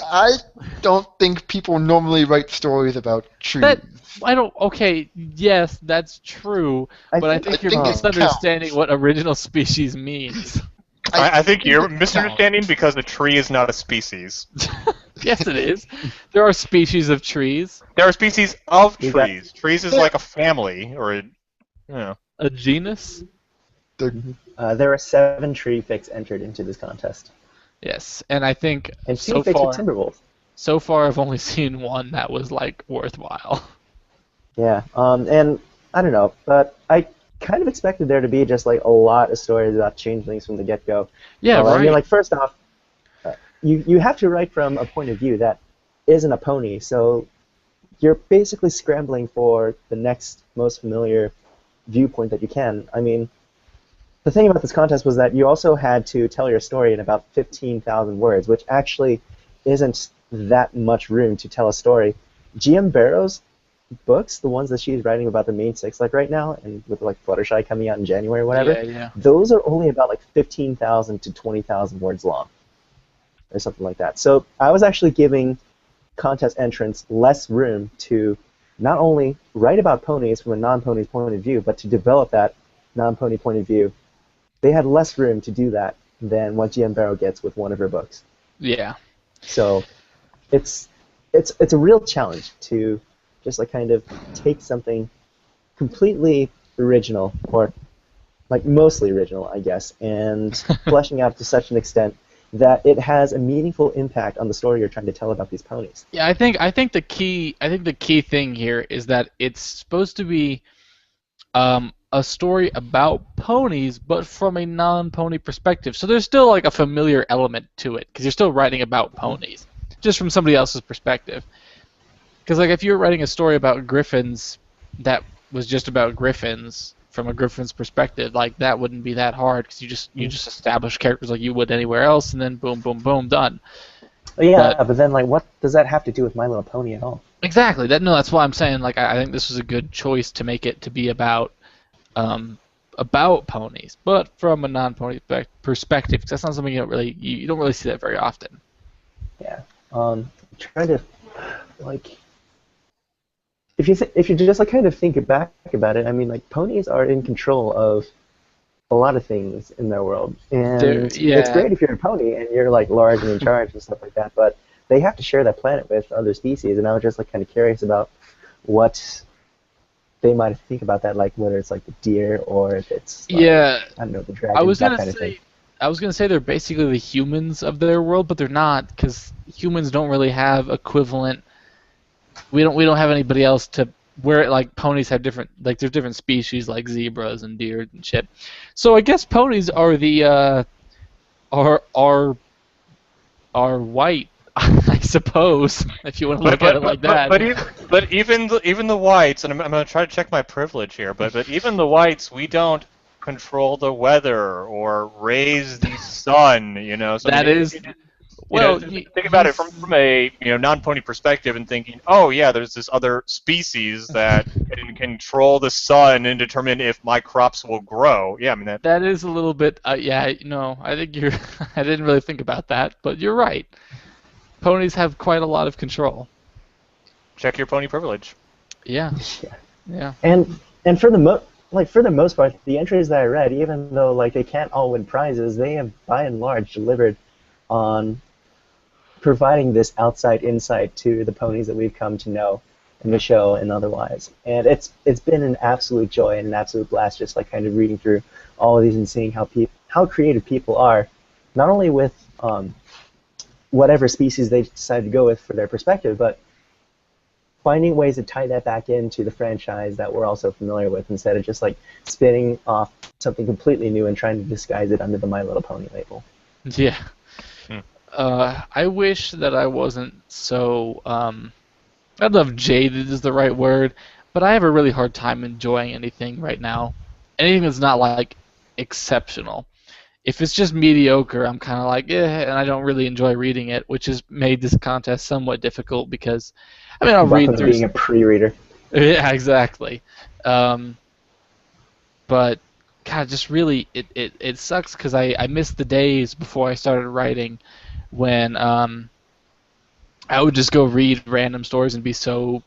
I don't think people normally write stories about trees. Okay, yes, that's true, but I think you're think it misunderstanding what original species means. I think you're misunderstanding because the tree is not a species. Yes, it is. There are species of trees. There are species of You got- trees. Trees is like a family, or A genus? There are 7 tree fix entered into this contest, Yes, and I think and 2 so fix far, with Timberwolves. so far I've only seen one that was like worthwhile. Yeah, and I don't know, but I kind of expected there to be just like a lot of stories about changelings from the get-go. Yeah, right. I mean, like first off, you have to write from a point of view that isn't a pony, so you're basically scrambling for the next most familiar viewpoint that you can. I mean, the thing about this contest was that you also had to tell your story in about 15,000 words, which actually isn't that much room to tell a story. GM Barrow's books, the ones that she's writing about the main 6 like right now, and with like Fluttershy coming out in January or whatever, Yeah. those are only about like 15,000 to 20,000 words long, or something like that. So I was actually giving contest entrants less room to not only write about ponies from a non-pony's point of view, but to develop that non-pony point of view. They had less room to do that than what GM Barrow gets with one of her books. Yeah. So it's a real challenge to just like kind of take something completely original, or like mostly original, I guess, and fleshing out to such an extent that it has a meaningful impact on the story you're trying to tell about these ponies. Yeah, I think the key thing here is that it's supposed to be a story about ponies, but from a non-pony perspective. So there's still like a familiar element to it because you're still writing about ponies, just from somebody else's perspective. Because like if you're writing a story about griffins that was just about griffins from a griffin's perspective, like that wouldn't be that hard because you just establish characters like you would anywhere else, and then boom, boom, boom, done. Yeah, but then like, what does that have to do with My Little Pony at all? Exactly. That's why I'm saying like I think this was a good choice to make it to be about ponies, but from a non-pony perspective. 'Cause that's not something you don't really see that very often. Yeah. Trying to like, if you just like kind of think back about it, I mean, like ponies are in control of a lot of things in their world, and it's great if you're a pony and you're like large and in charge and stuff like that. But they have to share that planet with other species, and I was just like kind of curious about what they might think about that, like whether it's like the deer or if it's like, I don't know, the dragon. I was gonna say they're basically the humans of their world, but they're not because humans don't really have equivalent. We don't have anybody else to where like ponies have different like there's different species like zebras and deer and shit. So I guess ponies are the are white, I suppose, if you want to look at it like that. But even the whites, and I'm going to try to check my privilege here, but even the whites, we don't control the weather or raise the sun, you know. So that is. Well, think about it from a non-pony perspective and thinking, oh yeah, there's this other species that can control the sun and determine if my crops will grow. Yeah, I mean that is a little bit. Yeah, no, I think you're. I didn't really think about that, but you're right. Ponies have quite a lot of control. Check your pony privilege. Yeah. Yeah. And for the most part, the entries that I read, even though like they can't all win prizes, they have by and large delivered on providing this outside insight to the ponies that we've come to know in the show and otherwise. And it's been an absolute joy and an absolute blast just like kind of reading through all of these and seeing how creative people are, not only with whatever species they decide to go with for their perspective, but finding ways to tie that back into the franchise that we're also familiar with instead of just like spinning off something completely new and trying to disguise it under the My Little Pony label. Yeah. I wish that I wasn't so, I don't know if jaded is the right word, but I have a really hard time enjoying anything right now. Anything that's not, like, exceptional. If it's just mediocre, I'm kind of like, and I don't really enjoy reading it, which has made this contest somewhat difficult because, I mean, I'll read through... being a pre-reader. Yeah, exactly. But... God, just really, it sucks because I missed the days before I started writing when I would just go read random stories and be so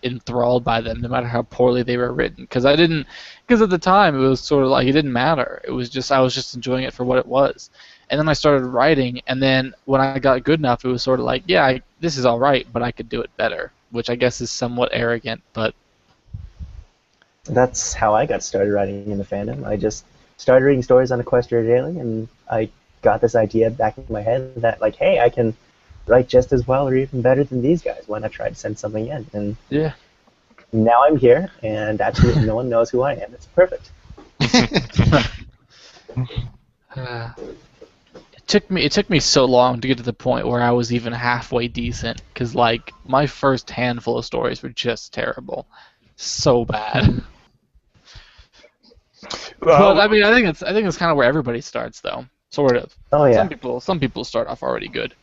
enthralled by them, no matter how poorly they were written. Because at the time it was sort of like it didn't matter. It was just I was just enjoying it for what it was. And then I started writing, and then when I got good enough, it was sort of like, yeah, this is all right, but I could do it better, which I guess is somewhat arrogant, but. That's how I got started writing in the fandom. I just started reading stories on Equestria Daily, and I got this idea back in my head that, like, hey, I can write just as well or even better than these guys. Why not try to send something in? And yeah, now I'm here, and absolutely no one knows who I am. It's perfect. It took me so long to get to the point where I was even halfway decent, because like my first handful of stories were just terrible, so bad. But I mean, I think it's kind of where everybody starts, though, sort of. Oh yeah. Some people start off already good.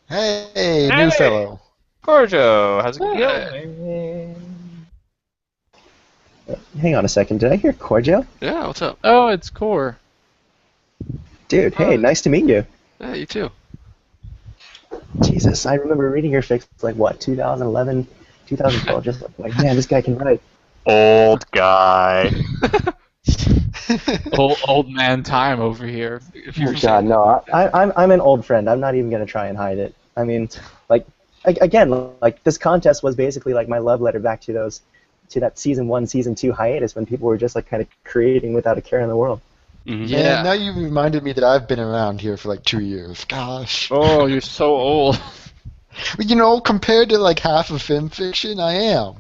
Hey, new fellow. Corjo, how's it going? Hang on a second. Did I hear Corjo? Yeah, what's up? Oh, it's Core. Dude, hey, nice to meet you. Yeah, you too. Jesus, I remember reading your fics like what, 2011, 2012. Just like, man, this guy can write. Old guy. old man time over here. Oh God, no! I'm an old friend. I'm not even gonna try and hide it. I mean, like, again, like this contest was basically like my love letter back to that season 1, season 2 hiatus when people were just like kind of creating without a care in the world. Yeah. And now you reminded me that I've been around here for like 2 years. Gosh. Oh, you're so old. You know, compared to like half of film fiction, I am.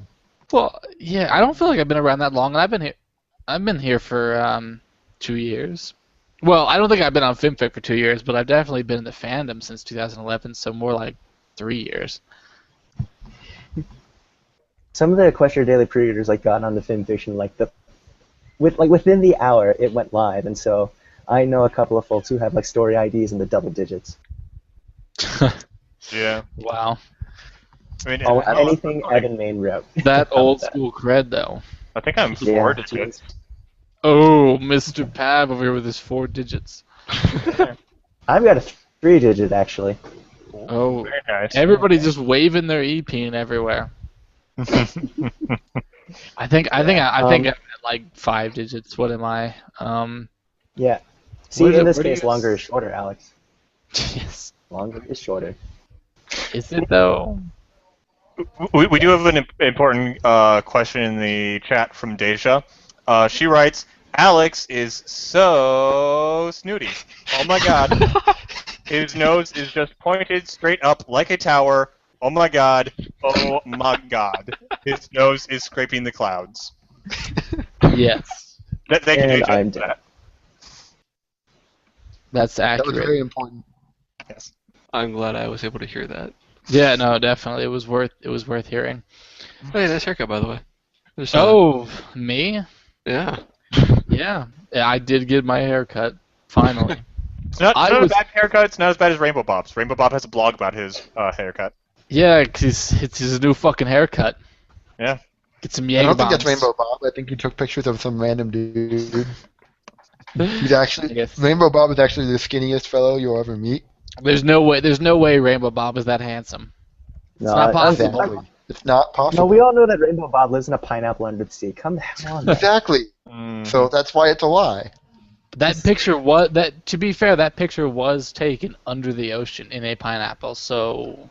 Well, yeah, I don't feel like I've been around that long, and I've been here. I've been here for 2 years. Well, I don't think I've been on FimFic for 2 years, but I've definitely been in the fandom since 2011, so more like 3 years. Some of the Equestria Daily pre-readers like got on the film fiction within the hour it went live, and so I know a couple of folks who have like story IDs in the double digits. Yeah. Wow. I mean, Almost anything Evan Main wrote. That old school cred, though. I think I'm Yeah, 4 digits. Oh, Mr. Pav over here with his 4 digits. I've got a 3-digit actually. Oh, Very nice. everybody's just waving their e-peen everywhere. I think I'm at like 5 digits. What am I? Yeah. See, Where in do- this where do case, you- longer is shorter, Alex. Yes. Longer is shorter. Is it though? We do have an important question in the chat from Deja. She writes, Alex is so snooty. Oh my god. His nose is just pointed straight up like a tower. Oh my god. Oh my god. His nose is scraping the clouds. Yes. Thank you, And Deja, I'm for dead. that. That's That was accurate. very important. Yes. I'm glad I was able to hear that. Yeah, no, definitely. It was worth hearing. Oh, yeah, nice haircut, by the way. Just, Oh, me? yeah. Yeah. I did get my hair cut, finally. It's not I a was- bad haircut. It's not as bad as Rainbow Bob's. Rainbow Bob has a blog about his haircut. Yeah, 'cause it's his new fucking haircut. Yeah. Get some I Jaeger don't think that's bombs. Rainbow Bob. I think he took pictures of some random dude. He's I actually guess. Rainbow Bob is actually the skinniest fellow you'll ever meet. There's no way Rainbow Bob is that handsome. No, not possible. Exactly. It's not possible. No, we all know that Rainbow Bob lives in a pineapple under the sea. Come on. Exactly. So that's why it's a lie. That picture was to be fair, that picture was taken under the ocean in a pineapple, so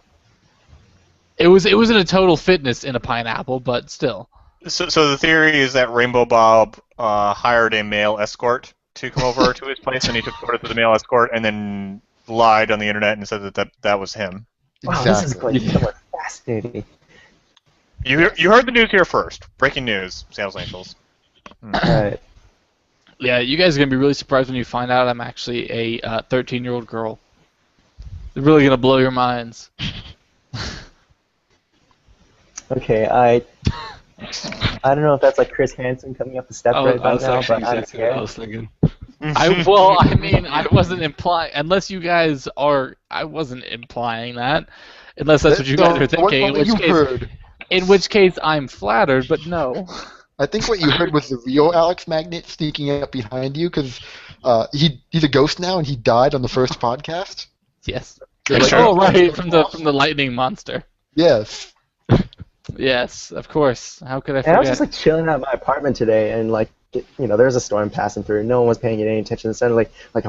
it wasn't a total fitness in a pineapple, but still. So the theory is that Rainbow Bob hired a male escort to come over to his place, and he took photos of the male escort, and then lied on the internet and said that was him. Wow, this is Exactly. going somewhat fascinating. You heard the news here first. Breaking news, Sales Angels. Alright. Yeah, you guys are gonna be really surprised when you find out I'm actually a 13-year-old girl. It's really gonna blow your minds. Okay, I don't know if that's like Chris Hansen coming up the steps right about That's now, actually but I'm exactly what I scared. was thinking. I mean, I wasn't implying, unless you guys are, I wasn't implying that, unless that's what you guys are What thinking. you heard? In which case, I'm flattered, but no. I think what you heard was the real Alex Magnet sneaking up behind you because he's a ghost now and he died on the first podcast. Yes. That's Oh, true. right, from the lightning monster. Yes. Yes, of course. How could I And I was forget? just like chilling at my apartment today, and like there was a storm passing through. No one was paying it any attention. It sounded like a,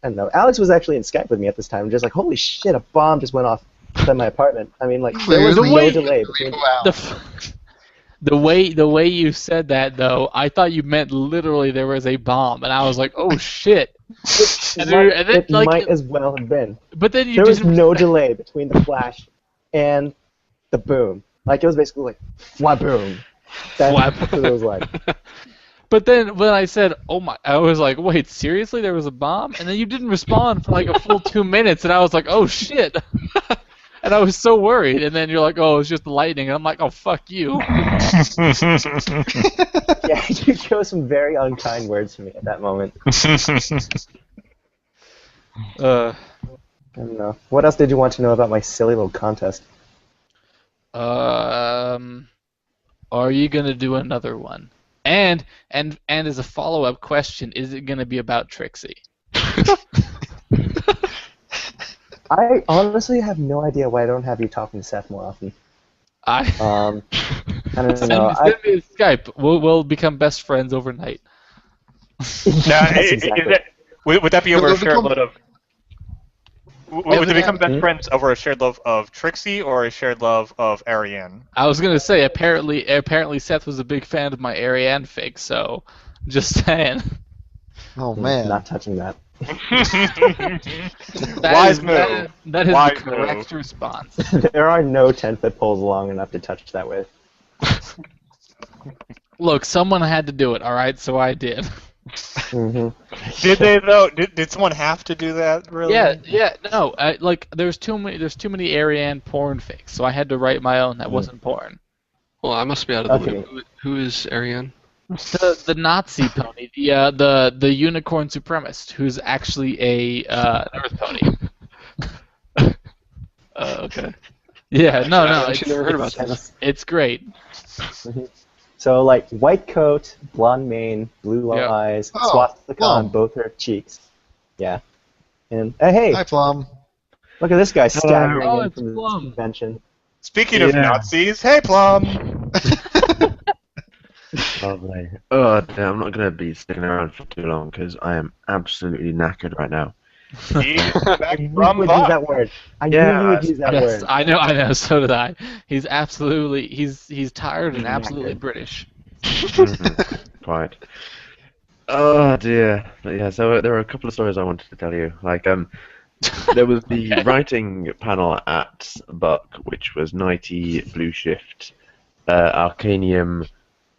I don't know. Alex was actually in Skype with me at this time, just like, holy shit, a bomb just went off inside my apartment. I mean, like there was Clearly, no delay between. The way you said that though, I thought you meant literally there was a bomb, and I was like, oh shit. And then, It like, might as well have been. but then you There was didn't. no delay between the flash and the boom. Like it was basically like, wha boom. That's what it was like. But then when I said, "Oh my," I was like, "Wait, seriously? There was a bomb?" And then you didn't respond for like a full 2 minutes, and I was like, "Oh shit!" And I was so worried. And then you're like, "Oh, it's just the lightning," and I'm like, "Oh, fuck you." Yeah, you chose some very unkind words to me at that moment. I don't know. What else did you want to know about my silly little contest? Are you gonna do another one? And as a follow-up question, is it gonna be about Trixie? I honestly have no idea why I don't have you talking to Seth more often. I I don't send, know. send me a Skype. We'll become best friends overnight. Now, Yes, exactly. would that be over a They'll shared become- love of? Would they become best friends over a shared love of Trixie or a shared love of Ariane? I was gonna say apparently Seth was a big fan of my Ariane fic, so just saying. Oh man. Not touching that. Wise move. That is Wise the correct move. response. There are no 10-foot poles long enough to touch that with. Look, someone had to do it, all right? So I did. Hmm. Did they though? Did someone have to do that? Really? Yeah, no. Like, there's too many Ariane porn fakes, so I had to write my own that wasn't porn. Well, I must be out of the Okay. loop. Who is Ariane? The Nazi pony, the unicorn supremacist, who's actually an Earth pony. Okay. Yeah, no, I've actually never heard about this. it's great. So like white coat, blonde mane, blue Yeah. eyes, Oh, swastika on Plum. both her cheeks. Yeah. And hey, Hi, Plum. look at this guy staggering Oh, in it's from the Plum. convention. Speaking of Yeah. Nazis, hey Plum. Lovely. Oh, damn, I'm not going to be sticking around for too long because I am absolutely knackered right now. He's back I knew you from would use Buck. that word. I knew Yeah, you would use that Yes, word. I know. So did I. He's tired and He's absolutely knackered. British. Quite. Oh, dear. But yeah, so there were a couple of stories I wanted to tell you. Like, there was the Okay. writing panel at Buck, which was Nighty, Blue Shift, Arcanium,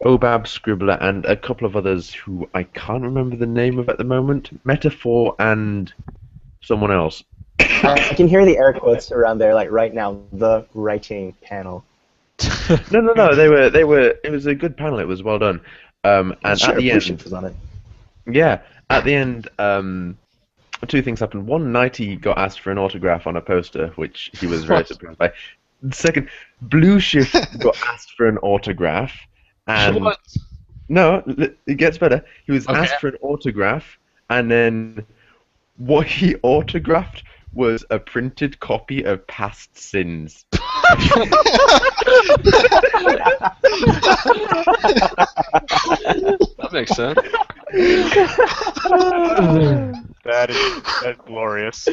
Obab, Scribbler, and a couple of others who I can't remember the name of at the moment. Metaphor and someone else. I can hear the air quotes around there, like right now. The writing panel. No. They were. It was a good panel. It was well done. And Sure, at the Blue end, Shift was on it. yeah, at the end, two things happened. One, Nighty got asked for an autograph on a poster, which he was very surprised by. Second, Blue Shift got asked for an autograph, and What? no, it gets better. He was Okay. asked for an autograph, and then what he autographed was a printed copy of Past Sins. That makes sense. That's glorious.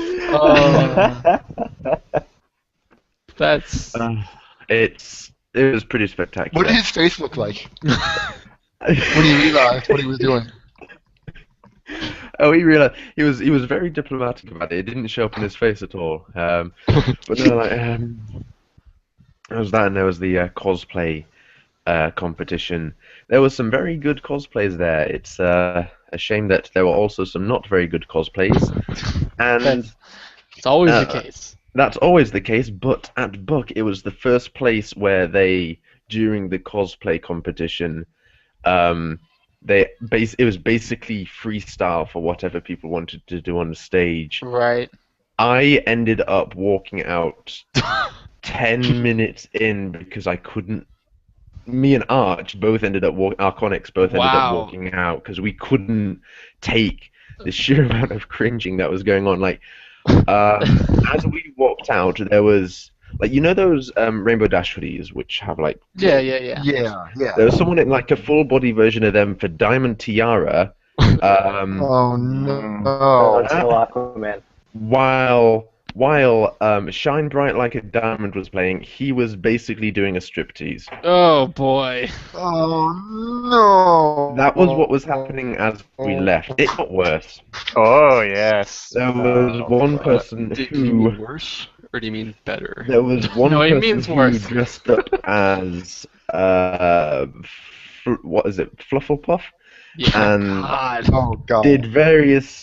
That's It was pretty spectacular. What did his face look like when he realized what he was doing? Oh, he realized he was very diplomatic about it. It didn't show up in his face at all. But then, like, there was that, and there was the cosplay competition. There was some very good cosplays there. It's a shame that there were also some not very good cosplays, and it's always the case. that's always the case. But at Buck, it was the first place where they, during the cosplay competition, it was basically freestyle for whatever people wanted to do on the stage. Right. I ended up walking out 10 minutes in because I couldn't. Me and Arch both ended up Arconics both ended up Wow. walking out because we couldn't take the sheer amount of cringing that was going on. Like, as we walked out, there was those Rainbow Dash hoodies which have like Yeah. Yeah. there was someone in like a full body version of them for Diamond Tiara. Oh no. It's no Aquaman. While Shine Bright Like a Diamond was playing, he was basically doing a striptease. Oh boy. Oh no. That was what was happening as we left. It got worse. Oh yes. There was one person Do you mean who worse, or do you mean better? there was one No, he person means who worse. dressed up as what is it, Flufflepuff, Yeah. and God. Oh god. did various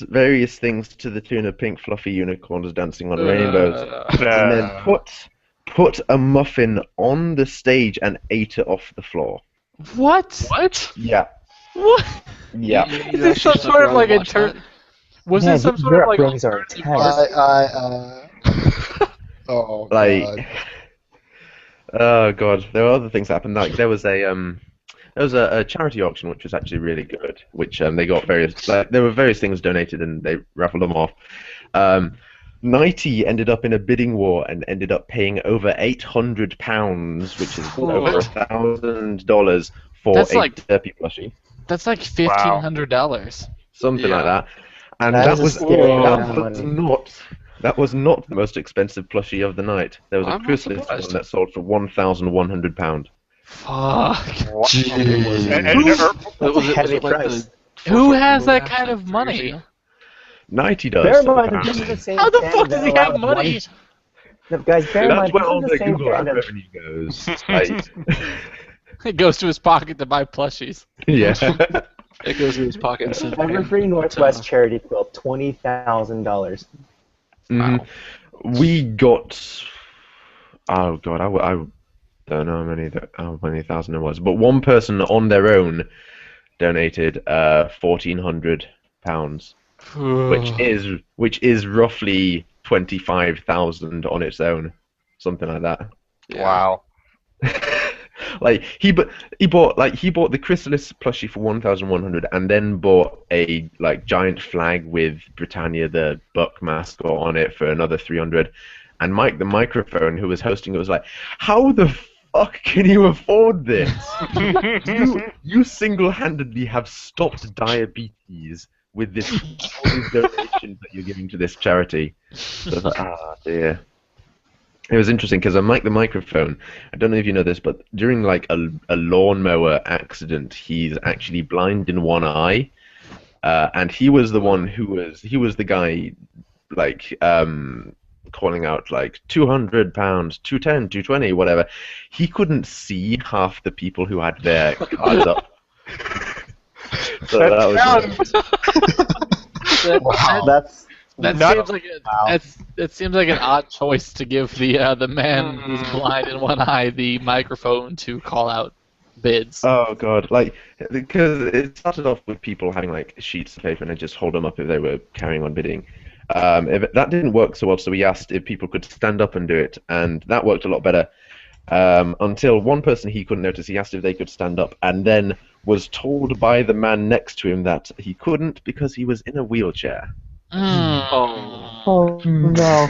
things to the tune of Pink Fluffy Unicorns Dancing on Rainbows. And then put a muffin on the stage and ate it off the floor. What? What? Yeah, What? yeah. Is this some sort of like Was Man, this some these sort of like upbringings are alternative intense. art? Oh god. Like, oh god, there were other things that happened. Like there was a charity auction which was actually really good. Which they got there were various things donated and they raffled them off. Nighty ended up in a bidding war and ended up paying over £800, which is over $1,000 for That's a like- Derpy plushie. That's like $1,500. Something Yeah. like that. And That that is a was scary amount of that was not the most expensive plushie of the night. There was a I'm not Chrysalis surprised. one that sold for £1,100. Fuck. Jeez. And Was it heavy like price. the Who For has remote that access, kind of very money? easy. 90 does. Bear in mind, if this is apparently. the same How the fan fuck that does he allows have money? No, guys, bear in That's mind, where this all is the the same Google ad fandom. revenue goes. Like, It goes to his pocket to buy plushies. yeah. It goes in his pocket instead of Evergreen paying. Northwest charity quilt, $20,000. Mhm. Wow. We got. Oh god, I don't know how many thousand it was, but one person on their own donated £1,400, which is roughly 25,000 on its own, something like that. Yeah. Wow. Like he bought the Chrysalis plushie for 1,100, and then bought a like giant flag with Britannia the Buck mascot on it for another 300. And Mike the microphone, who was hosting it, was like, "How the fuck can you afford this? You single-handedly have stopped diabetes with all these donations that you're giving to this charity." So I was like, ah, dear. It was interesting because Mike the microphone, I don't know if you know this, but during like a lawnmower accident, he's actually blind in one eye, and he was the one who was the guy like calling out like £200, 210, 220, whatever. He couldn't see half the people who had their cards up. So That seems like an odd choice to give the man who's blind in one eye the microphone to call out bids. Oh god, like because it started off with people having like sheets of paper and they'd just hold them up if they were carrying on bidding. If that didn't work so well, so we asked if people could stand up and do it, and that worked a lot better. Until one person he couldn't notice, he asked if they could stand up, and then was told by the man next to him that he couldn't because he was in a wheelchair. Oh. Oh no.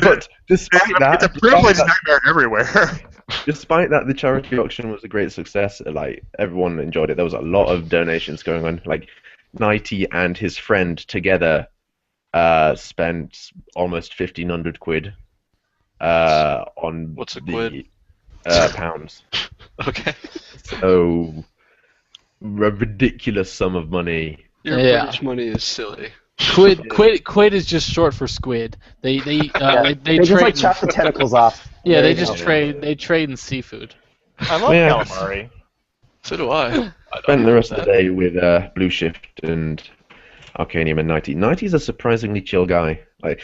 But despite that, It's a privilege nightmare everywhere. despite that, the charity auction was a great success. Like everyone enjoyed it. There was a lot of donations going on. Like Nighty and his friend together spent almost 1,500 quid on What's a the quid? pounds. Okay. So a ridiculous sum of money. Your Yeah. British money is silly. Quid is just short for squid. They They trade. just like chop the tentacles off. Yeah, There they you just go. trade. They trade in seafood. I love Yeah. calamari. So do I. Spent the rest of the day with Blue Shift and Arcanium and Nighty. Nighty's a surprisingly chill guy. Like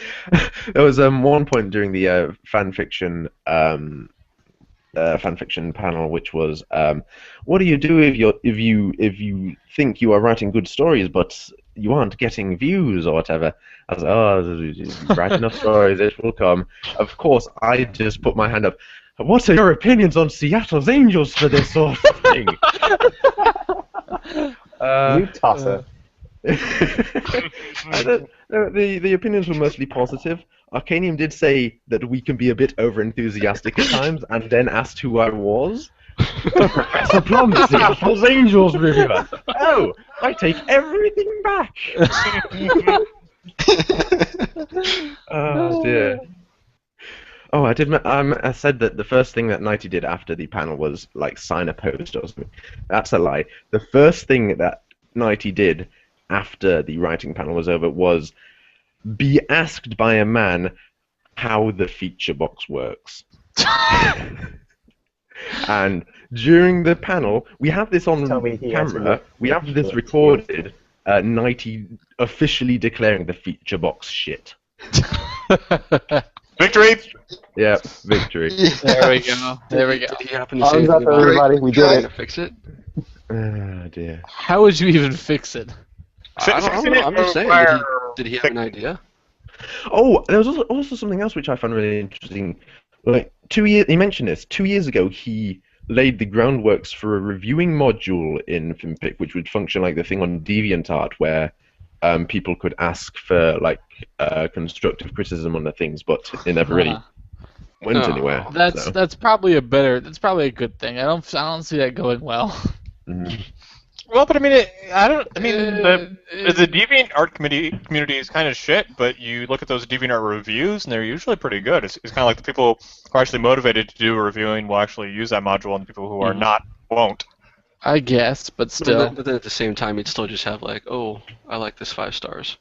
there was one point during the fan fiction panel, which was, what do you do if you think you are writing good stories but you aren't getting views or whatever? I was like, oh, write enough stories, it will come. Of course, I just put my hand up. What are your opinions on Seattle's Angels for this sort of thing? You toss it. The opinions were mostly positive. Arcanium did say that we can be a bit over-enthusiastic at times, and then asked who I was. Professor Plum, Seattle's Angels reviewer. Oh, I take everything back. Oh dear. Oh, I did. I said that the first thing that Nighty did after the panel was like sign a post or something. That's a lie. The first thing that Nighty did after the writing panel was over was be asked by a man how the feature box works. And during the panel, we have this on Tell me he answered camera. it. We have this recorded. Nighty officially declaring the feature box shit. Victory! Yeah, victory. There we go. There we go. Did he happen to say Arms anything up, about everybody. We did trying it. to fix it? Oh dear. How would you even fix it? I don't know. I'm just saying. Did he have an idea? Oh, there was also something else which I found really interesting. Like 2 years, he mentioned this. 2 years ago, he laid the groundworks for a reviewing module in FimPic, which would function like the thing on DeviantArt, where people could ask for like constructive criticism on the things, but it never really went Oh. anywhere. That's probably a good thing. I don't see that going well. Mhm. Well, but I mean, the DeviantArt community is kind of shit, but you look at those DeviantArt reviews, and they're usually pretty good. It's kind of like the people who are actually motivated to do a reviewing will actually use that module, and the people who are not won't. I guess, but still. But then at the same time, you'd still just have like, oh, I like this 5 stars.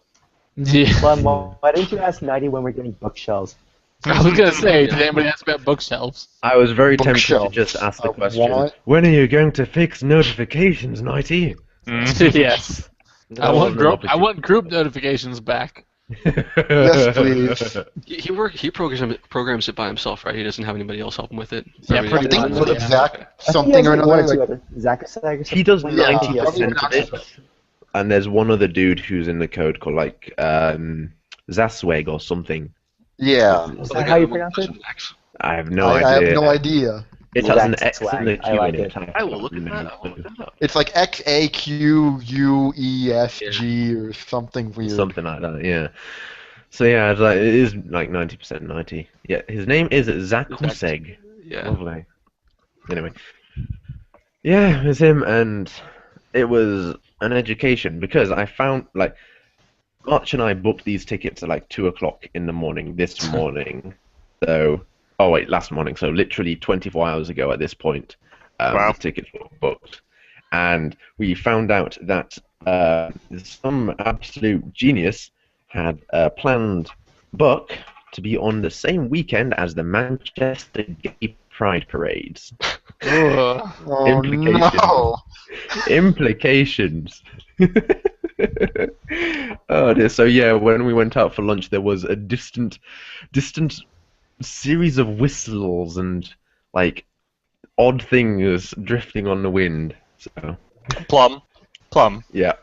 Yeah. Well, why didn't you ask 90 when we're getting bookshelves? I was gonna say, did anybody ask about bookshelves? I was very tempted to Bookshelf. just ask the I question, want- when are you going to fix notifications, Nighty? Yes. I want group notifications back. Yes, please. He programs it by himself, right? He doesn't have anybody else help him with it. Yeah, I pretty think much, what if yeah. Zach I think he something has or like one another. or two other Zach or He does Yeah, 90% of it, and there's one other dude who's in the code called like Zasweg or something. Yeah. Is that how you pronounce it? I have no I idea. have no idea. It has an Zach X and a Swag. Q I like in it. it. I will look at that. I will look that up. It's like XAQUESG or something weird. Something like that, yeah. So yeah, it's like, it is like 90% 90. Yeah, his name is Zakuseg. Yeah. Lovely. Anyway. Yeah, it was him, and it was an education, because I found, like, Arch and I booked these tickets at like 2 o'clock in the morning this morning. So, oh wait, last morning, so literally 24 hours ago at this point, Wow. the tickets were booked. And we found out that some absolute genius had planned Buck to be on the same weekend as the Manchester Gay Pride parades. Ugh. Oh Implications. no! Implications. Oh dear. So yeah, when we went out for lunch, there was a distant series of whistles and like odd things drifting on the wind. So Plum. yeah.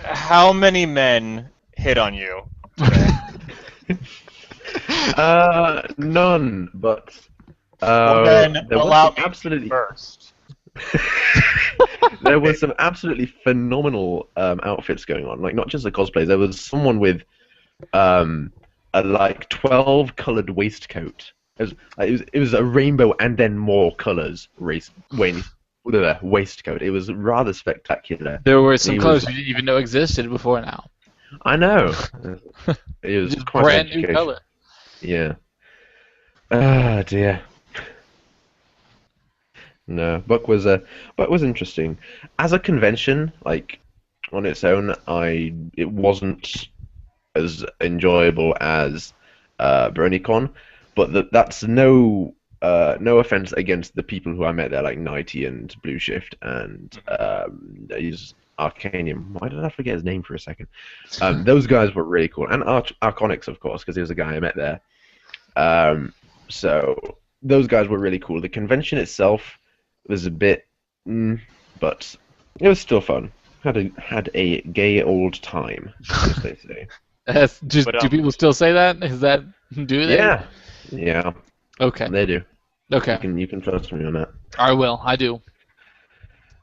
How many men hit on you? None, but Well, then there was allow some me absolutely first. there was some absolutely phenomenal outfits going on. Like not just the cosplays. There was someone with a like 12 colored waistcoat. It was a rainbow and then more colors waistcoat. It was rather spectacular. There were some He colors was- we didn't even know existed before now. I know. It was Just quite brand an new education. color. Yeah. Ah dear. No, Buck was interesting. As a convention, like on its own, it wasn't as enjoyable as BronyCon, but that's no offense against the people who I met there, like Nighty and Blue Shift and he's Arcanium. Why did I forget his name for a second? Those guys were really cool, and Arconix, of course, because he was a guy I met there. So those guys were really cool. The convention itself was a bit, but it was still fun. Had a gay old time, as they say. Do people still say that? Is that do they? Yeah, Okay. they do. Okay. You can trust me on that. I will. I do.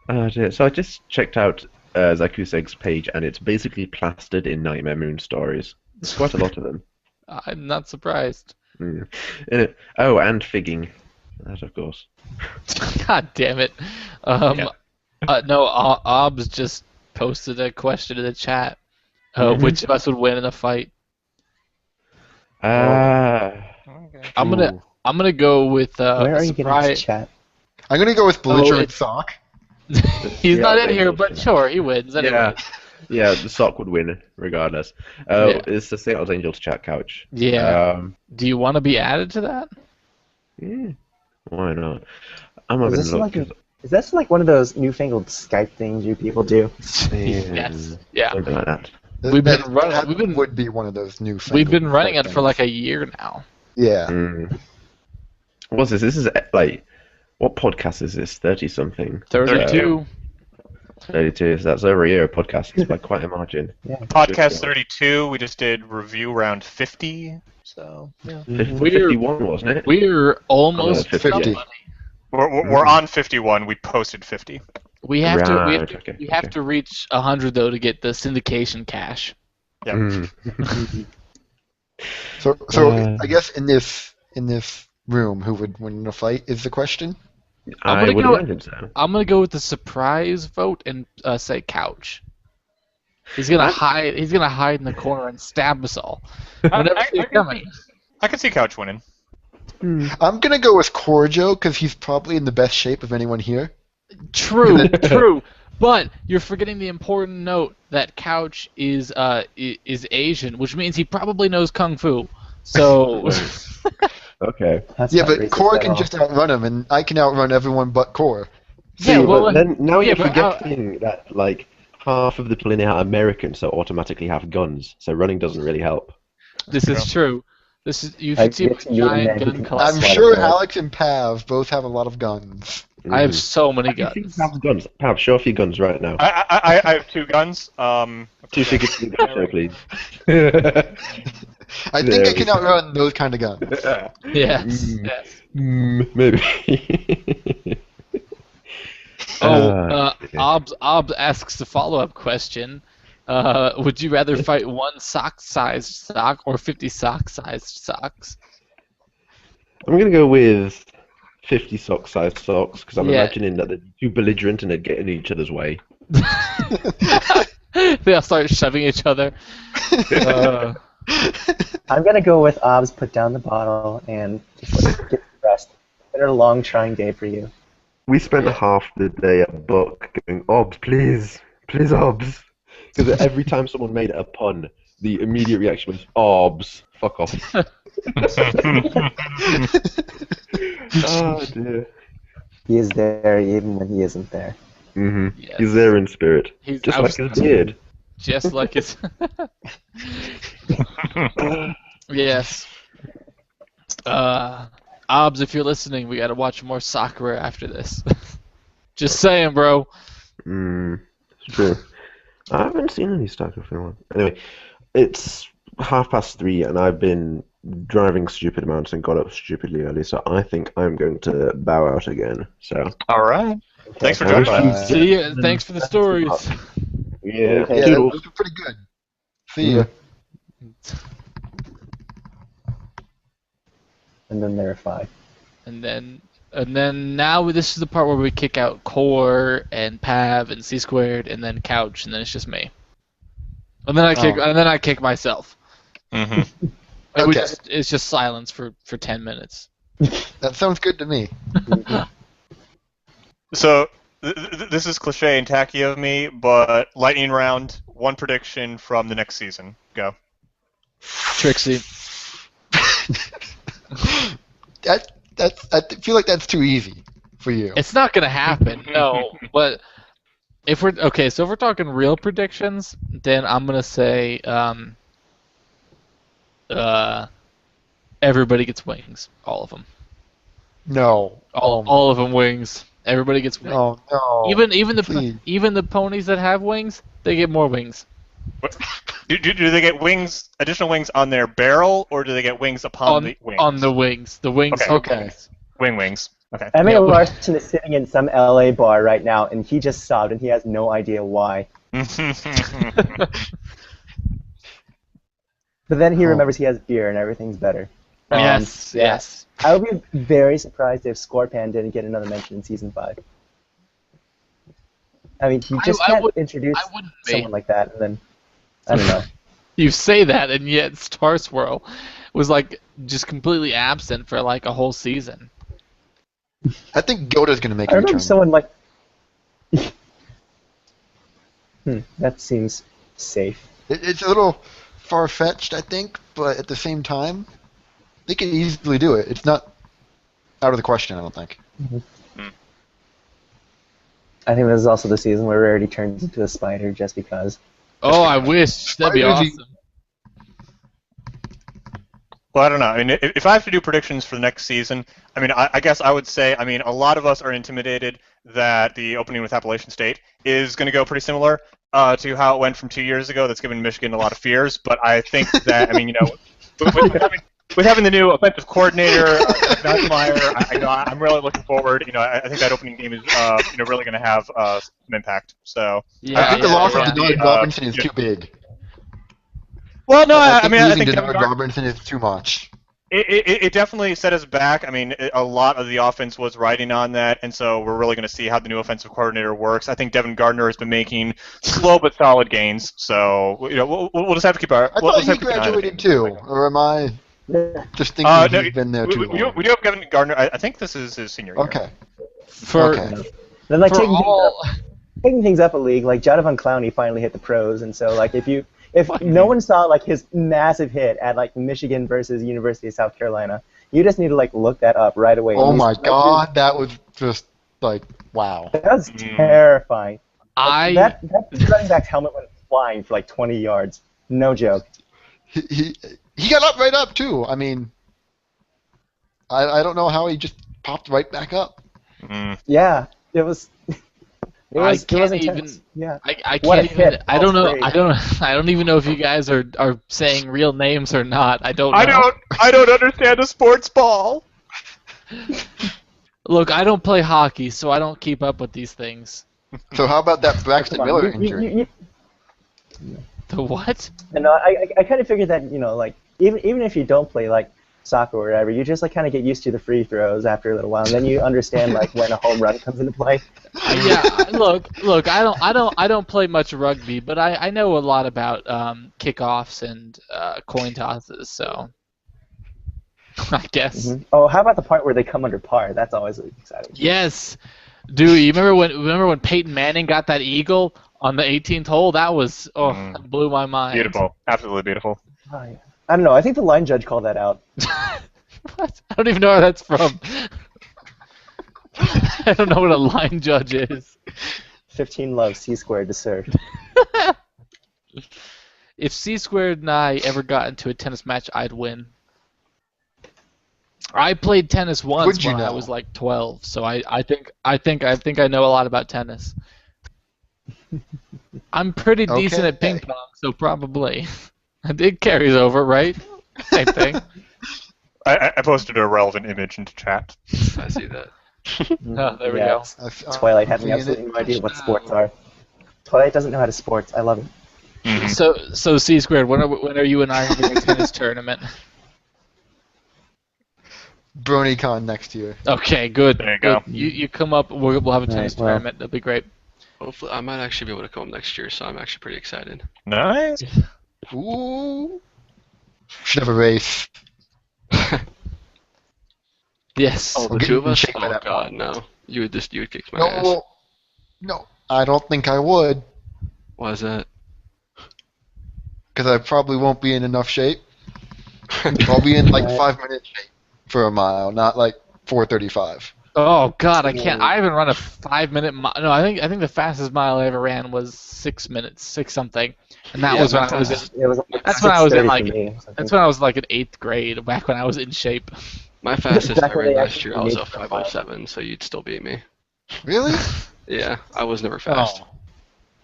So I just checked out Zakuseg's page, and it's basically plastered in Nightmare Moon stories. There's quite a lot of them. I'm not surprised. In it. Oh, and figging. That, of course. God damn it. No, Obs just posted a question in the chat. Which of us would win in a fight? I'm gonna go with Where are you getting surprise. this chat? I'm gonna go with belligerent it's- sock. He's Yeah, not in they here, will. but sure, he wins anyway. Yeah, the sock would win regardless. Yeah. It's the Seattle's Angels chat couch. Yeah. Do you want to be added to that? Yeah, why not? I'm having a Is look. this like one of those newfangled Skype things you people do? Yes. Yeah. Something like that. We've been That- running- that we've been- would be one of those new. We've been running it for like a year now. Yeah. What's this? This is like, what podcast is this? 30-something. 32. 32. So that's over a year of podcast. It's by quite a margin. Podcast 32. We just did review round 50. So yeah. 51, wasn't it? We're almost 50. We're on 51. We posted 50. We have to. We have Right, to, okay, we have okay. to reach 100 though to get the syndication cash. Yeah. So I guess in this room, who would win in a fight is the question. I'm I gonna would go- imagine so. I'm gonna go with the surprise vote and say couch. He's gonna hide. He's gonna hide in the corner and stab us all. Whenever he's coming. I could see Couch winning. I'm gonna go with Corjo because he's probably in the best shape of anyone here. True, true. But you're forgetting the important note that Couch is Asian, which means he probably knows Kung Fu. So Okay. That's Yeah, not but racist Core at can all. just outrun him, and I can outrun everyone but Core. See, yeah, well, but then now yeah, you're but forgetting that like half of the people in here are American, so automatically have guns. So running doesn't really help. this is true. This is you I should see get my to meet a giant man who gun can collection. I'm Slide sure ahead. Alex and Pav both have a lot of guns. I have so many Have you seen guns. Pav's guns? Pav, show off your guns right now. I have 2 guns. Two figures to the show, please. I think I can outrun those kind of guns. Yes. Yes. Maybe. Obs asks the follow-up question. Would you rather fight one sock-sized sock or 50 sock-sized socks? I'm gonna go with 50 sock-sized socks because I'm Yeah. imagining that they're too belligerent and they'd get in each other's way. They'll start shoving each other. I'm gonna go with Obs. Put down the bottle and just get rest. It's been a long, trying day for you. We spent half the day at Buck going, Obs, please, please, Obs. Because every time someone made a pun, the immediate reaction was, Obs, fuck off. Oh dear. He is there even when he isn't there. Yes. He's there in spirit. He's Just like his beard. Just like his. Yes. Obs, if you're listening, we gotta watch more Sakura after this. Just saying, bro. It's true. I haven't seen any Stalker for a while. Anyway, it's 3:30 and I've been driving stupid amounts and got up stupidly early, so I think I'm going to bow out again. So All right. Thanks for I joining wish us. See ya. Thanks for the stories. yeah, Okay. Yeah, toodles. those were pretty good. See ya. And then there are 5. And then now this is the part where we kick out Core and Pav and C Squared and then Couch and then it's just me. And then I kick myself. Mhm. And we Okay. it's just silence for 10 minutes. That sounds good to me. So this is cliche and tacky of me, but lightning round, one prediction from the next season. Go. Trixie. I feel like that's too easy for you. It's not gonna happen, no. But if we're talking real predictions, then I'm gonna say everybody gets wings, all of them. No. All of them wings. Everybody gets wings. No, no. Even the ponies that have wings, they get more wings. What? Do they get wings, additional wings on their barrel, or do they get wings upon the wings? On the wings. The wings. Okay. are Okay. wings. Wings. Okay. Emil Larson is sitting in some LA bar right now, and he just sobbed, and he has no idea why. But then he remembers he has beer, and everything's better. Yes. Yeah. Yes. I would be very surprised if Scorpan didn't get another mention in season 5. I mean, you just can't introduce I wouldn't be. someone like that, and then I don't know. You say that, and yet Star Swirl was like just completely absent for like a whole season. I think Goda's gonna make I a remember return. someone like. That seems safe. It's a little far-fetched, I think, but at the same time, they can easily do it. It's not out of the question, I don't think. I think this is also the season where Rarity turns into a spider just because. Oh, I wish that'd be Spider-Z. awesome. Well, I don't know. I mean, if I have to do predictions for the next season, I mean, I guess I would say, I mean, a lot of us are intimidated that the opening with Appalachian State is going to go pretty similar to how it went from 2 years ago. That's given Michigan a lot of fears. But I think that, I mean, you know, with having the new offensive coordinator, I'm really looking forward. You know, I think that opening game is, you know, really going to have some impact. So Yeah, I think the loss of yeah. Denard Robinson is too big. Well, no, I think mean, I losing think Denard Robinson is too much. It definitely set us back. I mean, a lot of the offense was riding on that, and so we're really going to see how the new offensive coordinator works. I think Devin Gardner has been making slow but solid gains, so you know we'll just have to keep our. I thought he graduated too, or am I Just thinking No, he's been there too long. we do have Kevin Gardner. I think this is his senior year. Okay. For Okay. Then like for all, taking things up a league, like Jonathan Clowney finally hit the pros, and so like if no one saw like his massive hit at like Michigan versus University of South Carolina, you just need to like look that up right away. Oh And my God, that was just like wow. that was terrifying. I That running back's helmet went flying for like 20 yards. No joke. He got up right up too. I mean, I don't know how he just popped right back up. Yeah, it was. I It was can't intense. even. Yeah. I What a can't even. hit. I don't know. Great. I don't even know if you guys are saying real names or not. I don't know. I don't understand a sports ball. Look, I don't play hockey, so I don't keep up with these things. So how about that Braxton Come on, Miller injury? The what? And I kind of figured that like even if you don't play like soccer or whatever, you just like kind of get used to the free throws after a little while, and then you understand like when a home run comes into play. Yeah, look. I don't play much rugby, but I know a lot about kickoffs and coin tosses. So I guess. Mm-hmm. Oh, how about the part where they come under par? That's always exciting. Yes, dude. You remember when Peyton Manning got that eagle on the 18th hole? That was that blew my mind. Beautiful, absolutely beautiful. Oh, yeah. I don't know. I think the line judge called that out. What? I don't even know where that's from. I don't know what a line judge is. 15 love C squared to serve. If C squared and I ever got into a tennis match, I'd win. I played tennis once Would you when I now? was like 12, so I think I know a lot about tennis. I'm pretty decent at ping Okay. pong, so probably. It carries over, right? Same thing. I posted a relevant image into chat. I see that. Oh, there we Yeah, go. it's Twilight having absolutely no idea what sports are. Twilight doesn't know how to sports. I love it. So C squared. When are you and I having a tennis tournament? BronyCon next year. Okay, good. There you good. go. You come up. We'll have a tennis well. tournament. That'll be great. Hopefully, I might actually be able to come next year, so I'm actually pretty excited. Nice. Ooh. Should have a race. Yes. Oh, the getting two of us? shaken by Oh that God, no! You would kick my ass. No, I don't think I would, Why is that? because I probably won't be in enough shape. I'll be in like Right. 5-minute shape for a mile, not like 4:35. Oh God, I can't. I haven't run a 5-minute mile. No, I think the fastest mile I ever ran was 6 minutes, 6 something, and that Yeah, was when my I was in. It was like That's when I was in 6:30 like. for me or something. That's when I was like in 8th grade, back when I was in shape. My fastest Back I when ran they last actually year, I was made a 5:07, so you'd still beat me. Really? Yeah, I was never fast.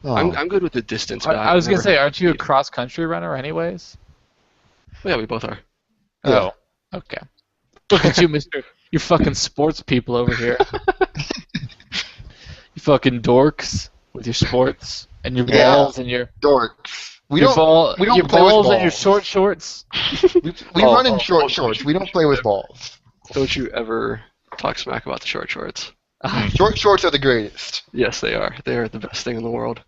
Oh. I'm good with the distance, but I was gonna never say, had aren't you a speed. cross country runner, anyways? Well, yeah, we both are. Yeah. Oh, okay. Look at you, Mister. You fucking sports people over here. You fucking dorks with your sports and your Yeah. balls and your Dorks. We your don't. We don't your play with balls and your balls. short shorts. We run in short shorts. We don't play with balls. Don't you ever talk smack about the short shorts? Short shorts are the greatest. Yes, they are. They are the best thing in the world.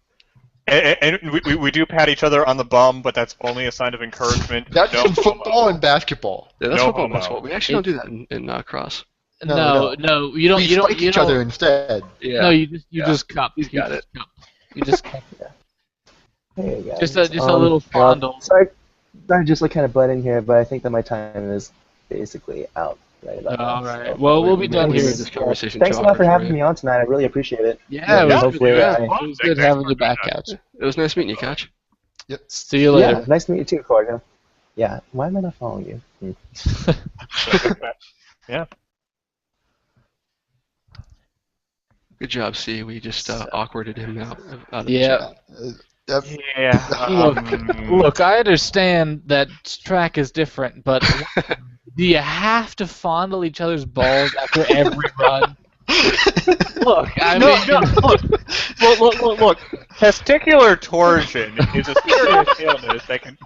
And we do pat each other on the bum, but that's only a sign of encouragement. That's No in homo. football and basketball. Yeah, that's No football homo. basketball. We actually don't do that in cross. No, you don't. We You don't. spike You each other don't. instead. Yeah. No, you Yeah. just cup. He's got it. You just cup. Hey, guys. Just a little well, fondle. sorry, just like kind of butt in here, but I think that my time is basically out right about All now. right. So, Well, we'll be done we here. made this conversation thanks a too lot for awkward having you. me on tonight. I really appreciate it. Yeah, it was, hopefully, it I- was good having you back, Couch. It was nice meeting you, Catch. See you later. Yeah, nice to meet you too, Cordo. Yeah, why am I not following you? Yeah. Good job, C. We just awkwarded him out of the Yeah. chat. Yeah. Look, I understand that track is different, but do you have to fondle each other's balls after every run? Look, I mean, Look. Testicular torsion is a serious illness that can.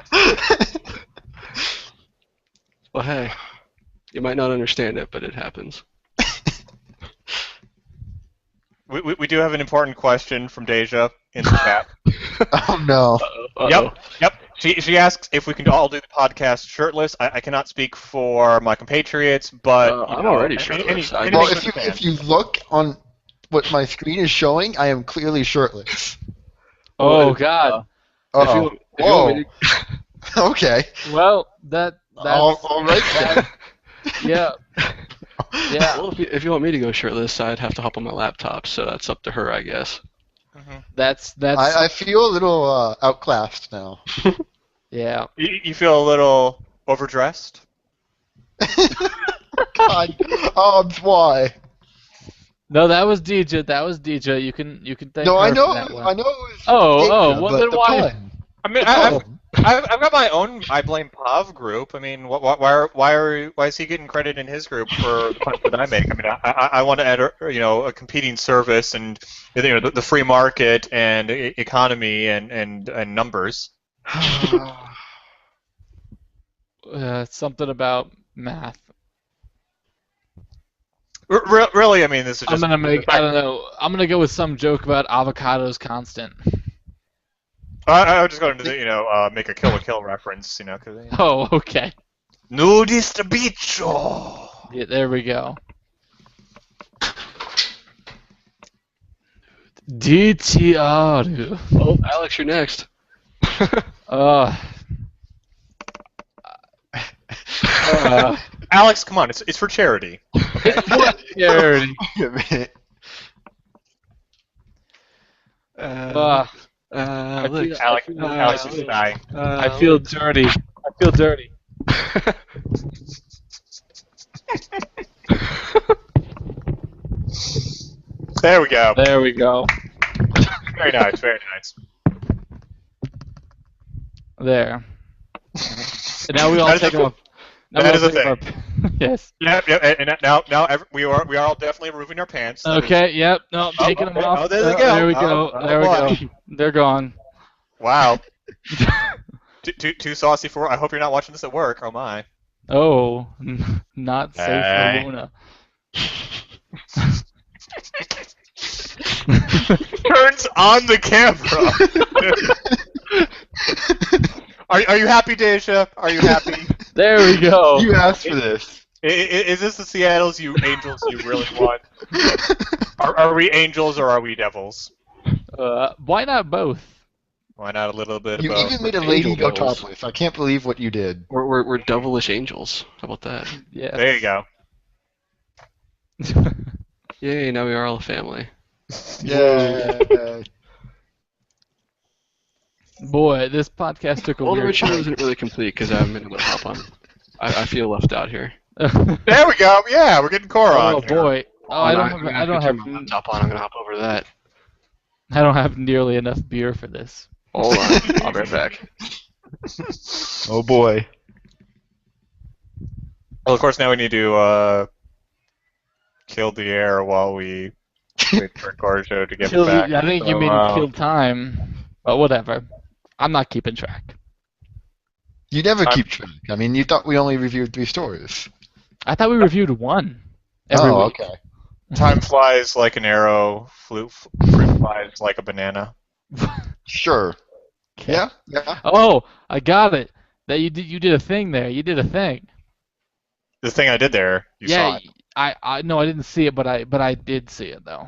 Well, hey, you might not understand it, but it happens. We do have an important question from Deja in the chat. Oh no. Uh-oh. Yep. She asks if we can all do the podcast shirtless. I cannot speak for my compatriots, but I'm already shirtless. Any Well, English fan. if you look on what my screen is showing, I am clearly shirtless. Oh God. Uh-oh. if you want me Okay. Well, that's All right then. yeah. Yeah. Well, if you want me to go shirtless, I'd have to hop on my laptop. So that's up to her, I guess. That's I feel a little outclassed now. yeah. You feel a little overdressed? God, why? No, that was DJ. That was DJ. You can thank No, her I for know. that one. I know. It was Oh, Data, well, but then the why- pun. I mean, The pun. I've got my own I Blame Pav group. I mean, why is he getting credit in his group for the puns that I make? I mean, I want to add a competing service and the free market and economy and numbers. Something about math. Really, I mean, this is just. I'm gonna make. I don't know. I'm gonna go with some joke about avocados constant. I was just going to make a Kill la Kill reference, because. Oh, okay. Nudist bicho. Yeah, there we go. DTR. Oh, Alex, you're next. Alex, come on, it's for charity. Charity. Wait a minute. Alex. Alex is shy. I feel dirty. I feel dirty. There we go. There we go. Very nice, very nice. There. And now we all That is take a- off. Now that we is all a take off- yes. Yep. And now we are all definitely removing our pants. That is- Okay. Yep. No, taking them okay. off. Oh, there we go. There we go. Oh, there we boy. go. They're gone. Wow. Too saucy for. I hope you're not watching this at work. Oh my. Oh, not safe Hey. for Luna. Turns on the camera. Are you happy, Deja? Are you happy? There we go. You asked for this. Is this the Seattle's angels you really want? Are we angels or are we devils? Why not both? Why not a little bit You of both? even made a lady Angel go devils. topless. I can't believe what you did. We're devilish angels. How about that? Yeah. There you go. Yay! Now we are all a family. Yeah. Boy, this podcast took a Well, the weird ritual turn. isn't really complete because I haven't been able to hop on. I feel left out here. There we go. Yeah, we're getting Cora on. Oh here. boy. Oh, I don't turn have my laptop on. I'm gonna hop over to that. I don't have nearly enough beer for this. Hold on. I'll be right back. Oh boy. Well, of course, now we need to kill the air while we wait for Gorjo to get Kill back. I think you So, mean kill time, but whatever. I'm not keeping track. You never keep track. I mean, you thought we only reviewed 3 stories. I thought we reviewed one every week. Okay. Time flies like an arrow. Fruit flies like a banana. Sure. Okay. Yeah. Yeah. Oh, I got it. That you did a thing there. You did a thing. The thing I did there, you saw Yeah, it. I no, I didn't see it, but I did see it though.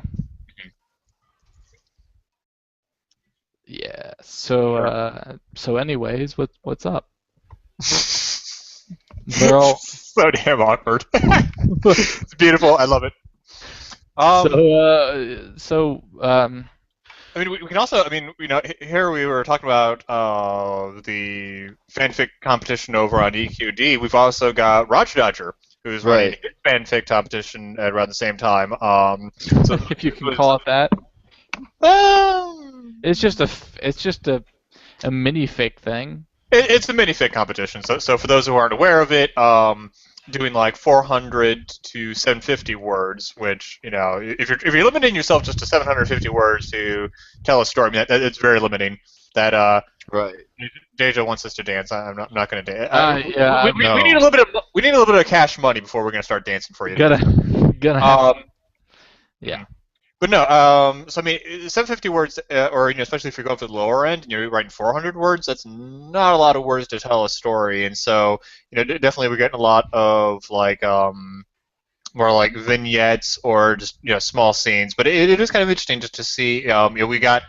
Yeah. So anyways, what's up? They're all So damn awkward. It's beautiful. I love it. I mean, we can also. I mean, here we were talking about the fanfic competition over on EQD. We've also got Roger Dodger, who's running Right. his fanfic competition at around the same time. So if you can call it that. Um, It's just a mini fake thing. it's a minific competition. So for those who aren't aware of it, doing like 400 to 750 words, which if you're limiting yourself just to 750 words to tell a story, I mean it's very limiting. That Right. Deja wants us to dance. I'm not going to dance. Yeah, We need a little bit of cash money before we're going to start dancing for you. gonna have. Um, Yeah. But no, so I mean, 750 words, or especially if you go up to the lower end and you're writing 400 words, that's not a lot of words to tell a story. And so, definitely we're getting a lot of like more like vignettes or just small scenes. But it is kind of interesting just to see. We got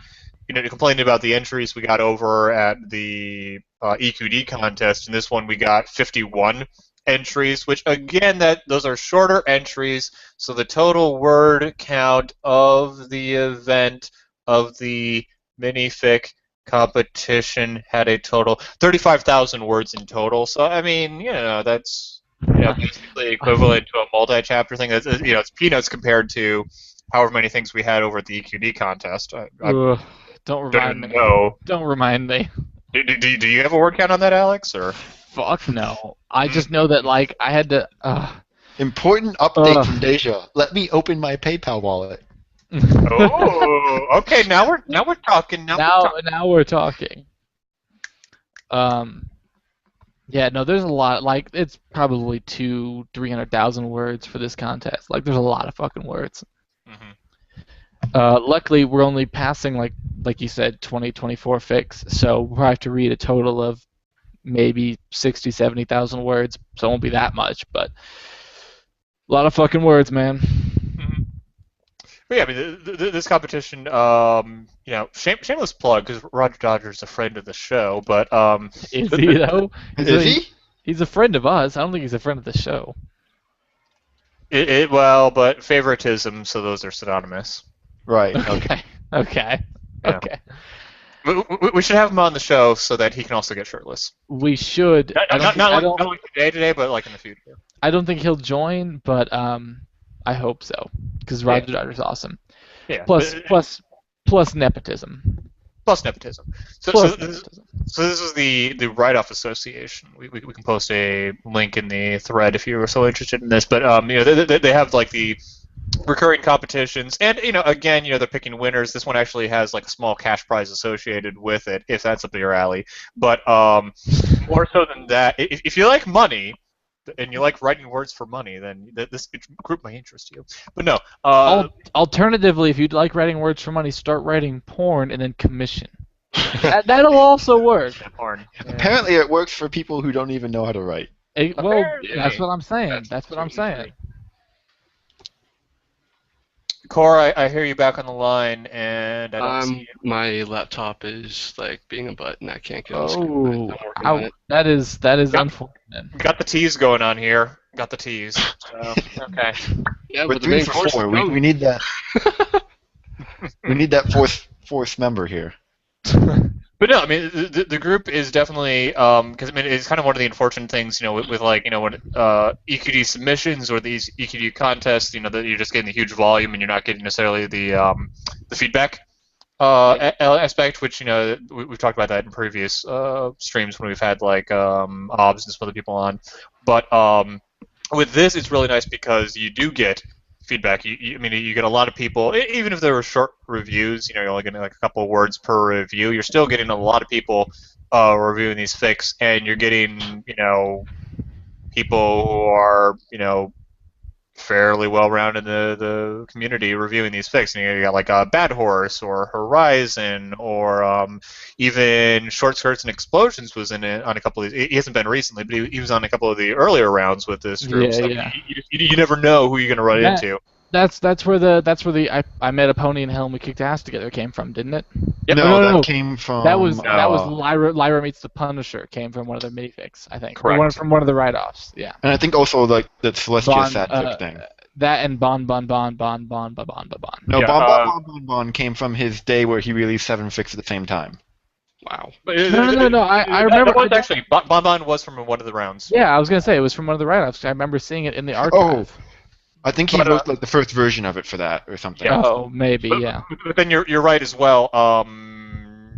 complaining about the entries we got over at the EQD contest. In this one, we got 51 entries, which again, those are shorter entries. So the total word count of the event of the minific competition had a total 35,000 words in total. So I mean, that's basically equivalent to a multi-chapter thing. That's it's peanuts compared to however many things we had over at the EQD contest. I Ugh, don't don't remind even me. know. Don't remind me. Do you have a word count on that, Alex? Or Fuck no. I just know that like I had to. Important update from Deja. Let me open my PayPal wallet. oh, okay. Now we're talking. Now we're talking. Yeah, no, there's a lot. Like, it's probably 300,000 words for this contest. Like, there's a lot of fucking words. Luckily, we're only passing like you said, 2024 fix. So we'll have to read a total of maybe 60, 70,000 words. So it won't be that much, but a lot of fucking words, man. But yeah, I mean, this competition, shameless plug because Roger Dodger's a friend of the show, but Is he though? Is he? He's a friend of us. I don't think he's a friend of the show. but favoritism, so those are synonymous. Right. Okay. Okay. Yeah. Okay. We should have him on the show so that he can also get shirtless. We should. Not like today, but like in the future. I don't think he'll join, but I hope so because Roger Dodger's awesome. Yeah. Plus nepotism. Plus nepotism. So this is the Write-Off Association. We can post a link in the thread if you were so interested in this. But they have like the recurring competitions, and again, they're picking winners. This one actually has like a small cash prize associated with it, if that's up your alley. But more so than that, if you like money and you like writing words for money, then this group may interest you. But no. Alternatively, if you'd like writing words for money, start writing porn and then commission. That'll also work. Porn. Yeah. Apparently, it works for people who don't even know how to write. Well, that's what I'm saying. That's what I'm saying. Cora, I hear you back on the line, and I don't see you. My laptop is like being a butt, and I can't get on screen. I'm working on it. That is unfortunate. Got the tease going on here. Got the tease. So, okay. Yeah, We're but the 3 main for course 4. is We need that. We need that fourth member here. But no, I mean the group is definitely because I mean it's kind of one of the unfortunate things with like when EQD submissions or these EQD contests that you're just getting the huge volume and you're not getting necessarily the feedback aspect, which we've talked about that in previous streams when we've had like Hobbs and some other people on. But with this, it's really nice because you do get feedback. I mean, you get a lot of people, even if there were short reviews, you're only getting like a couple of words per review, you're still getting a lot of people reviewing these fics, and you're getting, people who are, fairly well-rounded in the community reviewing these fics. And you got like Bad Horse or Horizon or even Short Skirts and Explosions was in it on a couple of these. He hasn't been recently, but he was on a couple of the earlier rounds with this group. Yeah, so yeah. You never know who you're going to run into. That's where the I Met a Pony and Hell and We Kicked Ass Together came from, didn't it? Yep. No, that came from. That was Lyra Meets the Punisher came from one of the minifics, I think. Correct. From one of the write-offs, yeah. And I think also like the Celestia Sadfic thing. That and Bon. No, Yeah, Bon came from his day where he released 7 fics at the same time. Wow. No. I remember. That was actually Bon was from one of the rounds. Yeah, I was gonna say it was from one of the write-offs. I remember seeing it in the archive. Oh, I think he wrote like the first version of it for that or something. Yeah. Oh, maybe, yeah. But then you're right as well.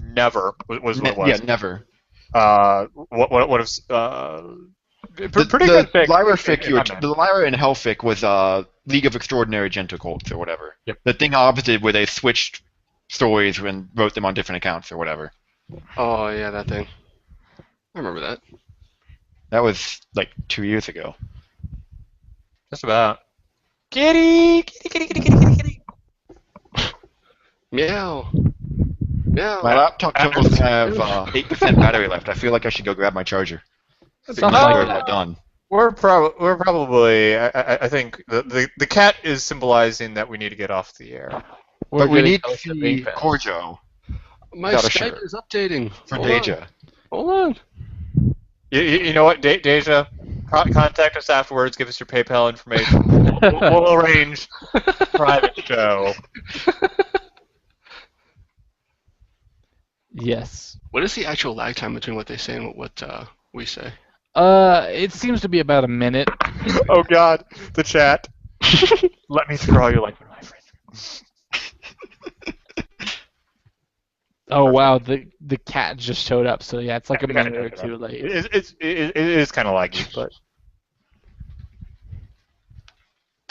Never was what it was. Yeah, never. What is pretty the good fic. Lyra fic, the Lyra and Hell fic was League of Extraordinary Gentlecolts or whatever. Yep. The thing opposite where they switched stories and wrote them on different accounts or whatever. Oh yeah, that thing. I remember that. That was like 2 years ago. Just about. Kitty. Meow. Meow. My laptop doesn't have 8% battery left. I feel like I should go grab my charger. Something Oh, like We're that. about done. We're probably. I think the cat is symbolizing that we need to get off the air. We're But we getting need to close to see being finished. Corjo My Without a Skype shirt. is updating. for Hold on. Deja. Hold on. You know what, Deja? Contact us afterwards. Give us your PayPal information. We'll arrange a private show. Yes. What is the actual lag time between what they say and what we say? It seems to be about a minute. Oh God, the chat. Let me scrawl you like one of my friends. Oh wow, the cat just showed up. So yeah, it's like a The cat minute or just showed two late. It is kind of laggy, but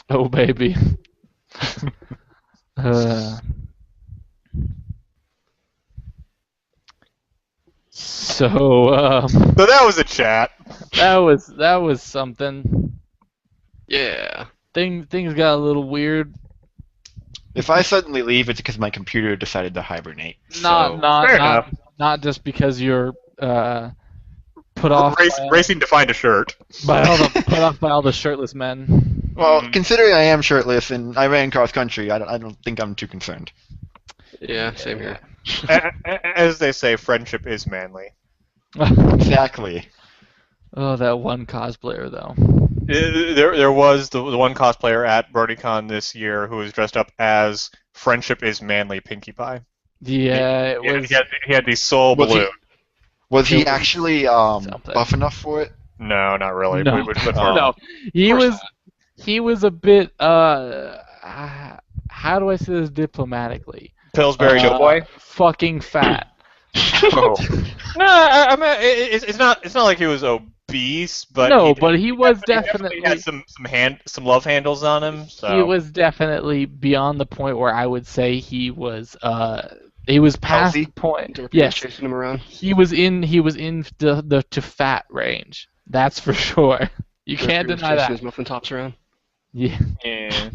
Oh baby. uh, so so that was a chat. that was something. Yeah. Things got a little weird. If I suddenly leave, it's because my computer decided to hibernate. Not fair enough. not just because you're put off Racing to find a shirt. by all the shirtless men. Well, considering I am shirtless and I ran cross country, I don't think I'm too concerned. Yeah, same here. As they say, friendship is manly. Exactly. Oh, that one cosplayer though. There was the one cosplayer at BronyCon this year who was dressed up as Friendship is Manly Pinkie Pie. Yeah, it was. He had the soul Was he- balloon. Was he It was actually something. buff enough for it? No, not really. No. But No, he was a bit. How do I say this diplomatically? Pillsbury Doughboy. Fucking fat. Oh. No, I mean it's not like he was obese, but No, but he was he definitely. had some love handles on him. So He was definitely beyond the point where I would say he was past Healthy? the point. Dorothy was Yes, chasing him around. he was in the to fat range. That's for sure. You can't Dorothy was deny chasing that. his muffin tops around. Yeah. Yeah.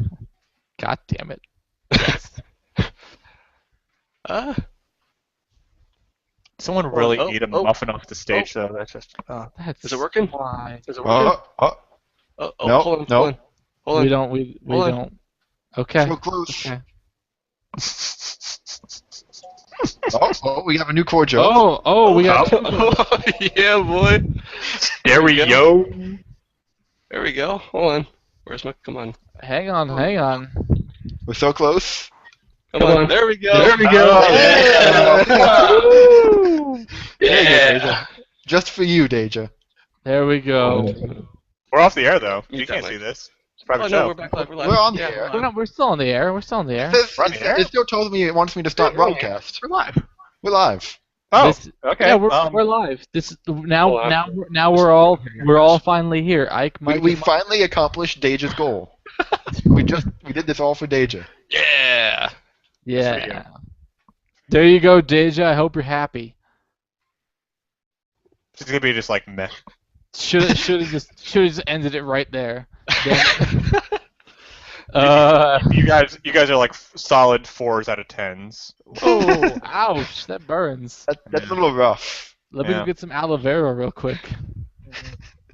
God damn it. Yes. Someone really Oh, ate a oh, muffin off the stage, though. That's just. That's Is it working? why Is it working? No, Hold on, no. hold on. Hold on. we Hold on. don't. Okay. So close. Okay. We have a new core joke. Oh, we got. Yeah, boy. There we go. There we go. Hold on. Where's my? Come on. Hang on. We're so close. Come on. There we go. There we go. Yeah. Just for you, Deja. There we go. We're off the air, though. Mute You that can't mic. see this. It's a Oh private no, show. we're back live. We're live. We're on the Yeah, air. we're live. We're still on the air. We're still on the air. It still tells me it wants me to start broadcast. We're live. We're live. Oh, This- okay. Yeah, we're live. This now Well, now we're all finally here. Ike, We, Mike, we and Mike. finally accomplished Deja's goal. we did this all for Deja. Yeah. Yeah. There you go, Deja. I hope you're happy. It's gonna be just like meh. Should have just ended it right there. You guys are like solid 4s out of 10s. Oh, ouch! That burns. That's a little rough. Let me Yeah. go get some aloe vera real quick.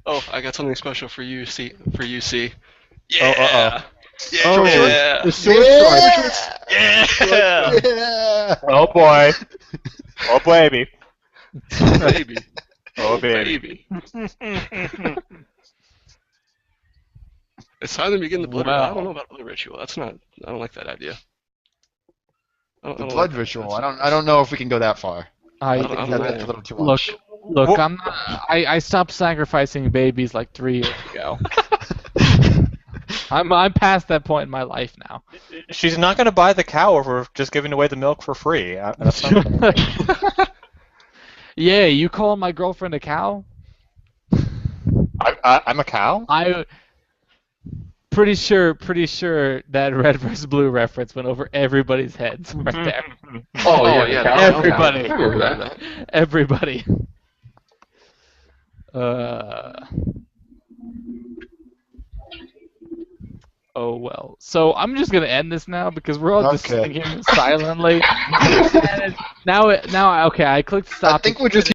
Oh, I got something special for you, C. For you, C. Oh, Yeah. Yeah. Oh, yeah. the short shorts. Yeah. Yeah. Oh boy. Oh baby. Baby. Oh baby. Baby. It's time to begin the blood. Wow. I don't know about blood ritual. That's not. I don't like that idea. I The don't blood like ritual. that. I don't know if we can go that far. I I don't That's know. a little too look, much. look. I'm not. I stopped sacrificing babies like 3 years ago. I'm past that point in my life now. She's not gonna buy the cow over just giving away the milk for free. That's not- Yeah, you calling my girlfriend a cow? I'm a cow? I pretty sure that red versus blue reference went over everybody's heads right there. Oh yeah. Everybody. I remember that. Everybody. Oh well. So I'm just gonna end this now because we're all just Okay. sitting here silently. And now, okay, I clicked stop. I think we're just